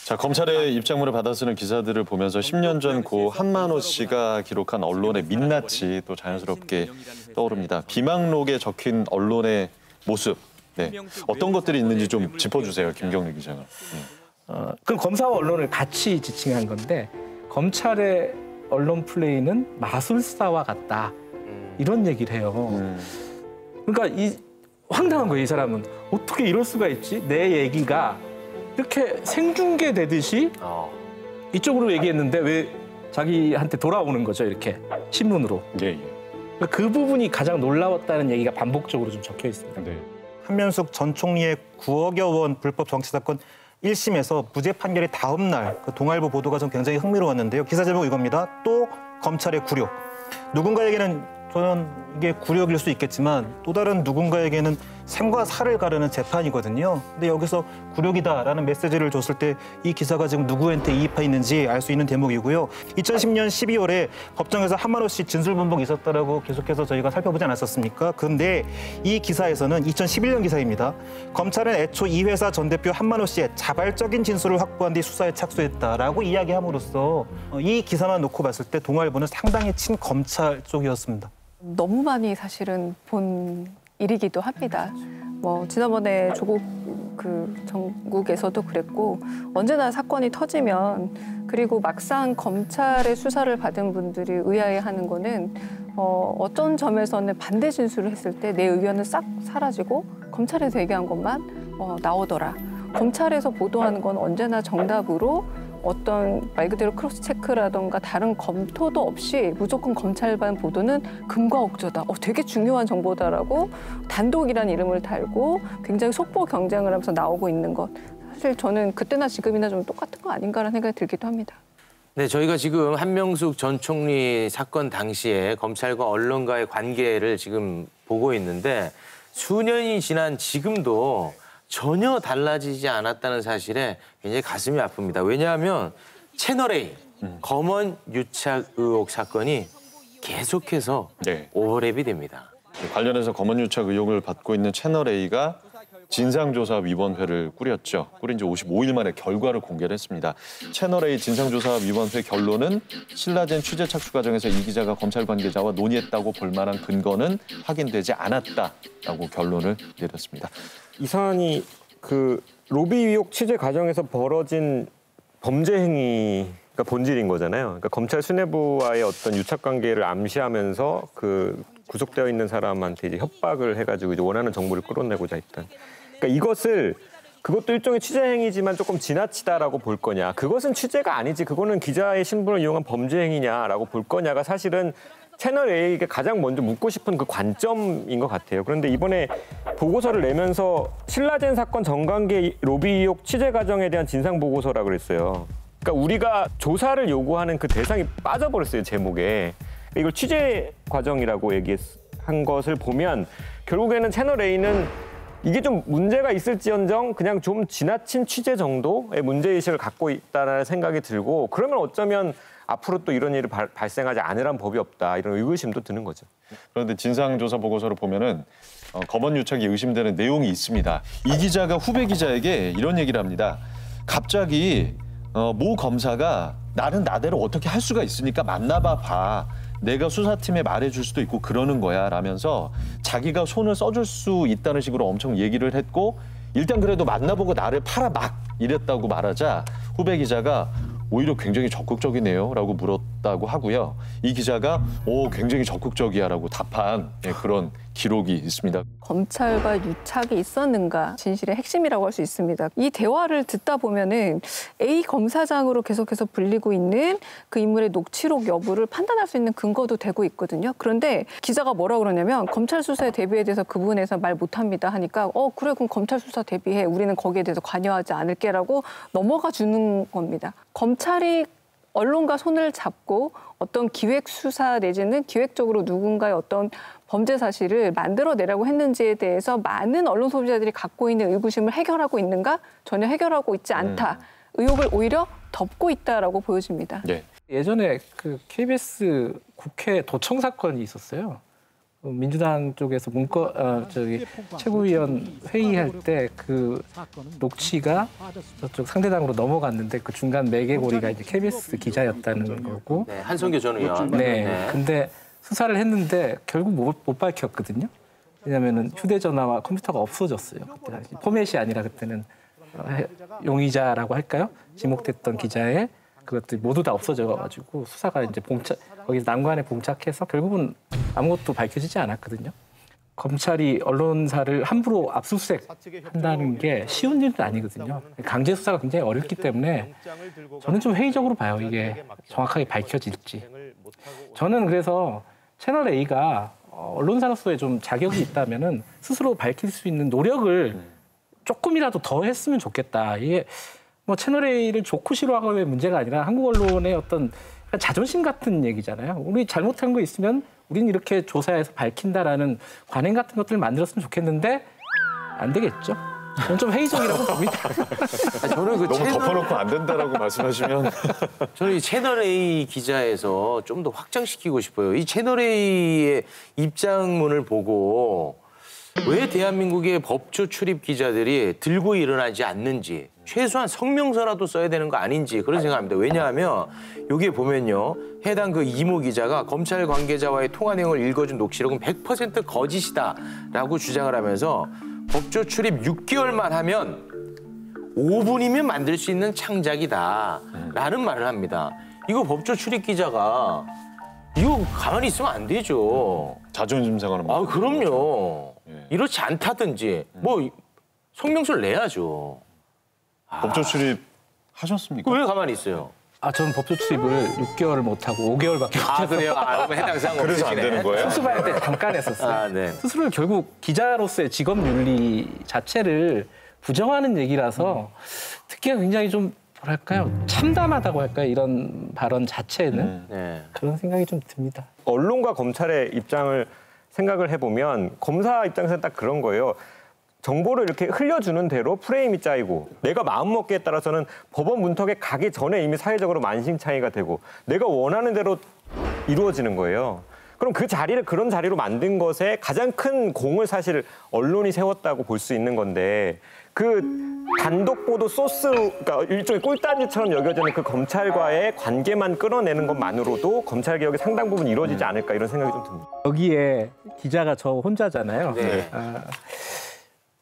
Speaker 2: 자, 검찰의 입장문을 받아 쓰는 기사들을 보면서 10년 전 고 한만호 씨가 기록한 언론의 민낯이 또 자연스럽게 떠오릅니다. 비망록에 적힌 언론의 모습, 네. 어떤 것들이 있는지 좀 짚어주세요, 김경래 기자가.
Speaker 19: 그럼 검사와 언론을 같이 지칭한 건데 검찰의 언론 플레이는 마술사와 같다. 이런 얘기를 해요. 그러니까 황당한 거예요, 이 사람은. 어떻게 이럴 수가 있지? 내 얘기가 이렇게 생중계되듯이 이쪽으로 얘기했는데 왜 자기한테 돌아오는 거죠, 이렇게 신문으로. 그러니까 그 부분이 가장 놀라웠다는 얘기가 반복적으로 좀 적혀 있습니다.
Speaker 18: 한명숙 전 총리의 9억여 원 불법 정치 사건 1심에서 무죄 판결이 다음 날 그 동아일보 보도가 좀 굉장히 흥미로웠는데요. 기사 제목 이겁니다. 또 검찰의 굴욕. 누군가에게는 저는 이게 굴욕일 수 있겠지만 또 다른 누군가에게는 생과 사를 가르는 재판이거든요. 근데 여기서 굴욕이다라는 메시지를 줬을 때 이 기사가 지금 누구한테 이입해 있는지 알 수 있는 대목이고요. 2010년 12월에 법정에서 한만호 씨 진술분봉이 있었다라고 계속해서 저희가 살펴보지 않았었습니까? 근데 이 기사에서는 2011년 기사입니다. 검찰은 애초 이 회사 전 대표 한만호 씨의 자발적인 진술을 확보한 뒤 수사에 착수했다라고 이야기함으로써 이 기사만 놓고 봤을 때 동아일보는 상당히 친검찰 쪽이었습니다.
Speaker 3: 너무 많이 사실은 본 일이기도 합니다. 뭐 지난번에 조국 전국에서도 그랬고 언제나 사건이 터지면 그리고 막상 검찰의 수사를 받은 분들이 의아해하는 거는 어떤 점에서는 반대 진술을 했을 때 내 의견은 싹 사라지고 검찰에서 얘기한 것만 나오더라. 검찰에서 보도하는 건 언제나 정답으로 어떤 말 그대로 크로스 체크라던가 다른 검토도 없이 무조건 검찰반 보도는 금과 억저다. 되게 중요한 정보다라고 단독이라는 이름을 달고 굉장히 속보 경쟁을 하면서 나오고 있는 것. 사실 저는 그때나 지금이나 좀 똑같은 거 아닌가라는 생각이 들기도 합니다.
Speaker 4: 네, 저희가 지금 한명숙 전 총리 사건 당시에 검찰과 언론과의 관계를 지금 보고 있는데 수년이 지난 지금도 전혀 달라지지 않았다는 사실에 굉장히 가슴이 아픕니다. 왜냐하면 채널A 검언 유착 의혹 사건이 계속해서 오버랩이 됩니다.
Speaker 2: 관련해서 검언 유착 의혹을 받고 있는 채널A가 진상조사위원회를 꾸렸죠. 꾸린 지 55일 만에 결과를 공개를 했습니다. 채널A 진상조사위원회 결론은 신라젠 취재 착수 과정에서 이 기자가 검찰 관계자와 논의했다고 볼 만한 근거는 확인되지 않았다라고 결론을 내렸습니다.
Speaker 7: 이 사안이 그 로비 의혹 취재 과정에서 벌어진 범죄 행위가 본질인 거잖아요. 그러니까 검찰 수뇌부와의 어떤 유착 관계를 암시하면서 그 구속되어 있는 사람한테 이제 협박을 해가지고 이제 원하는 정보를 끌어내고자 했던. 그러니까 그것도 일종의 취재 행위지만 조금 지나치다라고 볼 거냐. 그것은 취재가 아니지. 그거는 기자의 신분을 이용한 범죄 행위냐라고 볼 거냐가 사실은 채널A에게 가장 먼저 묻고 싶은 그 관점인 것 같아요. 그런데 이번에 보고서를 내면서 신라젠 사건 정관계 로비 의혹 취재 과정에 대한 진상 보고서라고 그랬어요. 그러니까 우리가 조사를 요구하는 그 대상이 빠져버렸어요, 제목에. 이걸 취재 과정이라고 얘기한 것을 보면 결국에는 채널A는 이게 좀 문제가 있을지언정 그냥 좀 지나친 취재 정도의 문제의식을 갖고 있다는 생각이 들고 그러면 어쩌면 앞으로 또 이런 일이 발생하지 않으란 법이 없다 이런 의구심도 드는 거죠.
Speaker 2: 그런데 진상조사 보고서를 보면은 검언 유착이 의심되는 내용이 있습니다. 이 기자가 후배 기자에게 이런 얘기를 합니다. 갑자기 모 검사가 나는 나대로 어떻게 할 수가 있으니까 만나봐 봐. 내가 수사팀에 말해줄 수도 있고 그러는 거야 라면서 자기가 손을 써줄 수 있다는 식으로 엄청 얘기를 했고 일단 그래도 만나보고 나를 팔아 막 이랬다고 말하자 후배 기자가 오히려 굉장히 적극적이네요 라고 물었던 있었다고 하고요. 이 기자가 굉장히 적극적이야라고 답한 그런 기록이 있습니다.
Speaker 3: 검찰과 유착이 있었는가 진실의 핵심이라고 할 수 있습니다. 이 대화를 듣다 보면은 A 검사장으로 계속해서 불리고 있는 그 인물의 녹취록 여부를 판단할 수 있는 근거도 되고 있거든요. 그런데 기자가 뭐라 그러냐면 검찰 수사에 대비에 대해서 그 부분에서 말 못합니다 하니까 그래 그럼 검찰 수사 대비해 우리는 거기에 대해서 관여하지 않을게라고 넘어가 주는 겁니다. 검찰이 언론과 손을 잡고 어떤 기획 수사 내지는 기획적으로 누군가의 어떤 범죄 사실을 만들어내라고 했는지에 대해서 많은 언론 소비자들이 갖고 있는 의구심을 해결하고 있는가? 전혀 해결하고 있지 않다. 의혹을 오히려 덮고 있다라고 보여집니다.
Speaker 19: 예전에 그 KBS 국회 도청 사건이 있었어요. 민주당 쪽에서 최고위원 회의할 때 그 녹취가 저쪽 상대당으로 넘어갔는데 그 중간 매개고리가 이제 KBS 기자였다는 거고.
Speaker 4: 네, 한성규 전 의원.
Speaker 19: 네. 근데 수사를 했는데 결국 못 밝혔거든요. 왜냐하면 휴대전화와 컴퓨터가 없어졌어요. 그때 당시 포맷이 아니라 그때는 용의자라고 할까요? 지목됐던 기자의 그것들이 모두 다 없어져가지고 수사가 이제 거기서 난관에 봉착해서 결국은 아무것도 밝혀지지 않았거든요. 검찰이 언론사를 함부로 압수수색 한다는 게 쉬운 일은 아니거든요. 강제 수사가 굉장히 어렵기 때문에 저는 좀 회의적으로 봐요. 이게 정확하게 밝혀질지. 저는 그래서 채널 A가 언론사로서의 좀 자격이 있다면은 스스로 밝힐 수 있는 노력을 조금이라도 더 했으면 좋겠다. 이게 뭐 채널 A를 좋고 싫어하고의 문제가 아니라 한국 언론의 어떤 자존심 같은 얘기잖아요. 우리 잘못한 거 있으면 우리는 이렇게 조사해서 밝힌다라는 관행 같은 것들을 만들었으면 좋겠는데 안 되겠죠. 저는 좀 회의적이라고 봅니다.
Speaker 4: 저는 그
Speaker 2: 너무 덮어놓고 안 된다라고 말씀하시면
Speaker 4: 저는 이 채널 A 기자에서 좀 더 확장시키고 싶어요. 이 채널 A의 입장문을 보고 왜 대한민국의 법조 출입 기자들이 들고 일어나지 않는지 최소한 성명서라도 써야 되는 거 아닌지 그런 생각합니다. 왜냐하면 여기에 보면요. 해당 그 이모 기자가 검찰 관계자와의 통화 내용을 읽어준 녹취록은 100% 거짓이다라고 주장을 하면서 법조 출입 6개월만 하면 5분이면 만들 수 있는 창작이다라는 말을 합니다. 이거 법조 출입 기자가 이거 가만히 있으면 안 되죠.
Speaker 2: 자존심 상하는
Speaker 4: 아, 그럼요. 이렇지 않다든지 뭐 성명서를 내야죠.
Speaker 2: 법조 출입 하셨습니까?
Speaker 4: 왜 가만히 있어요?
Speaker 19: 저는 법조 출입을 6개월을 못하고 5개월밖에 못해서.
Speaker 4: 그래요? 해당 사항
Speaker 2: 그래서 안 되는 거예요?
Speaker 19: 수습할 때 잠깐 했었어요.
Speaker 4: 네.
Speaker 19: 스스로를 결국 기자로서의 직업 윤리 자체를 부정하는 얘기라서 특히나 굉장히 좀 뭐랄까요? 참담하다고 할까요? 이런 발언 자체는 그런 생각이 좀 듭니다.
Speaker 7: 언론과 검찰의 입장을 생각을 해보면 검사 입장에서는 딱 그런 거예요. 정보를 이렇게 흘려주는 대로 프레임이 짜이고 내가 마음먹기에 따라서는 법원 문턱에 가기 전에 이미 사회적으로 만신창이가 되고 내가 원하는 대로 이루어지는 거예요. 그럼 그 자리를 그런 자리로 만든 것에 가장 큰 공을 사실 언론이 세웠다고 볼 수 있는 건데 그 단독 보도 소스, 그러니까 일종의 꿀단지처럼 여겨지는 그 검찰과의 관계만 끌어내는 것만으로도 검찰 개혁이 상당 부분 이루어지지 않을까 이런 생각이 좀 듭니다.
Speaker 19: 여기에 기자가 저 혼자잖아요.
Speaker 4: 네.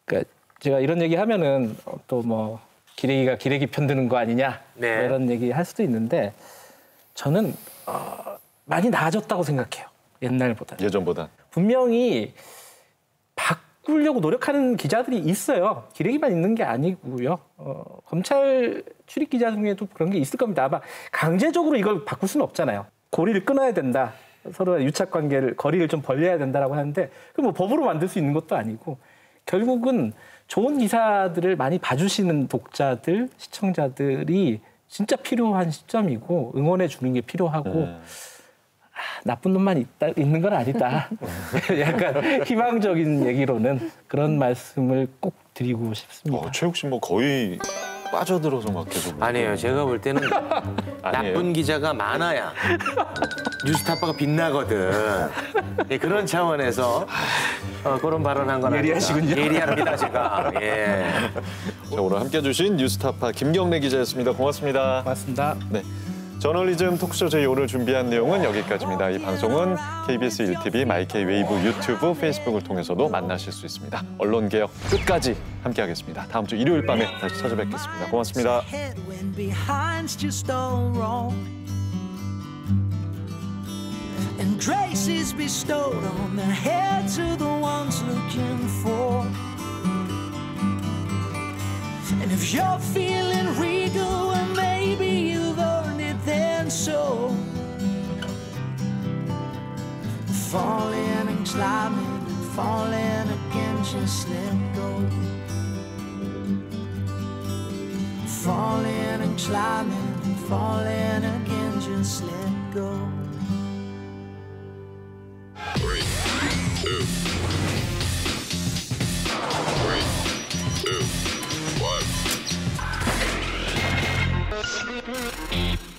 Speaker 19: 그러니까 제가 이런 얘기 하면은 또 뭐 기레기가 기레기 편드는 거 아니냐 뭐 이런 얘기 할 수도 있는데 저는 많이 나아졌다고 생각해요. 옛날보다.
Speaker 2: 예전보다.
Speaker 19: 분명히 바꾸려고 노력하는 기자들이 있어요. 기레기만 있는 게 아니고요. 검찰 출입 기자 중에도 그런 게 있을 겁니다. 아마 강제적으로 이걸 바꿀 수는 없잖아요. 고리를 끊어야 된다. 서로의 유착 관계를 거리를 좀 벌려야 된다라고 하는데 그 뭐 법으로 만들 수 있는 것도 아니고 결국은 좋은 기사들을 많이 봐주시는 독자들, 시청자들이 진짜 필요한 시점이고 응원해 주는 게 필요하고 나쁜 놈만 있는 건 아니다. 약간 희망적인 얘기로는 그런 말씀을 꼭 드리고 싶습니다.
Speaker 2: 최욱 씨 뭐 거의 빠져들어서 막 계속.
Speaker 4: 아니에요. 제가 볼 때는 나쁜 기자가 많아야 뉴스타파가 빛나거든. 예, 그런 차원에서 그런 발언한 건
Speaker 19: 예리하시군요.
Speaker 4: 예리합니다, 제가. 예.
Speaker 2: 자, 오늘 함께해 주신 뉴스타파 김경래 기자였습니다. 고맙습니다.
Speaker 19: 고맙습니다.
Speaker 2: 네. 저널리즘 토크쇼 저희 오늘 준비한 내용은 여기까지입니다. 이 방송은 KBS 1TV, 마이케이 웨이브, 유튜브, 페이스북을 통해서도 만나실 수 있습니다. 언론개혁 끝까지 함께하겠습니다. 다음 주 일요일 밤에 다시 찾아뵙겠습니다. 고맙습니다.
Speaker 1: and grace is bestowed on the heads of the ones looking for. And if you're feeling regal, well, maybe you've earned it then, so falling and climbing and falling again, just let go. Falling and climbing and falling again, just let go.
Speaker 8: 3, 2, 3, 2, 1.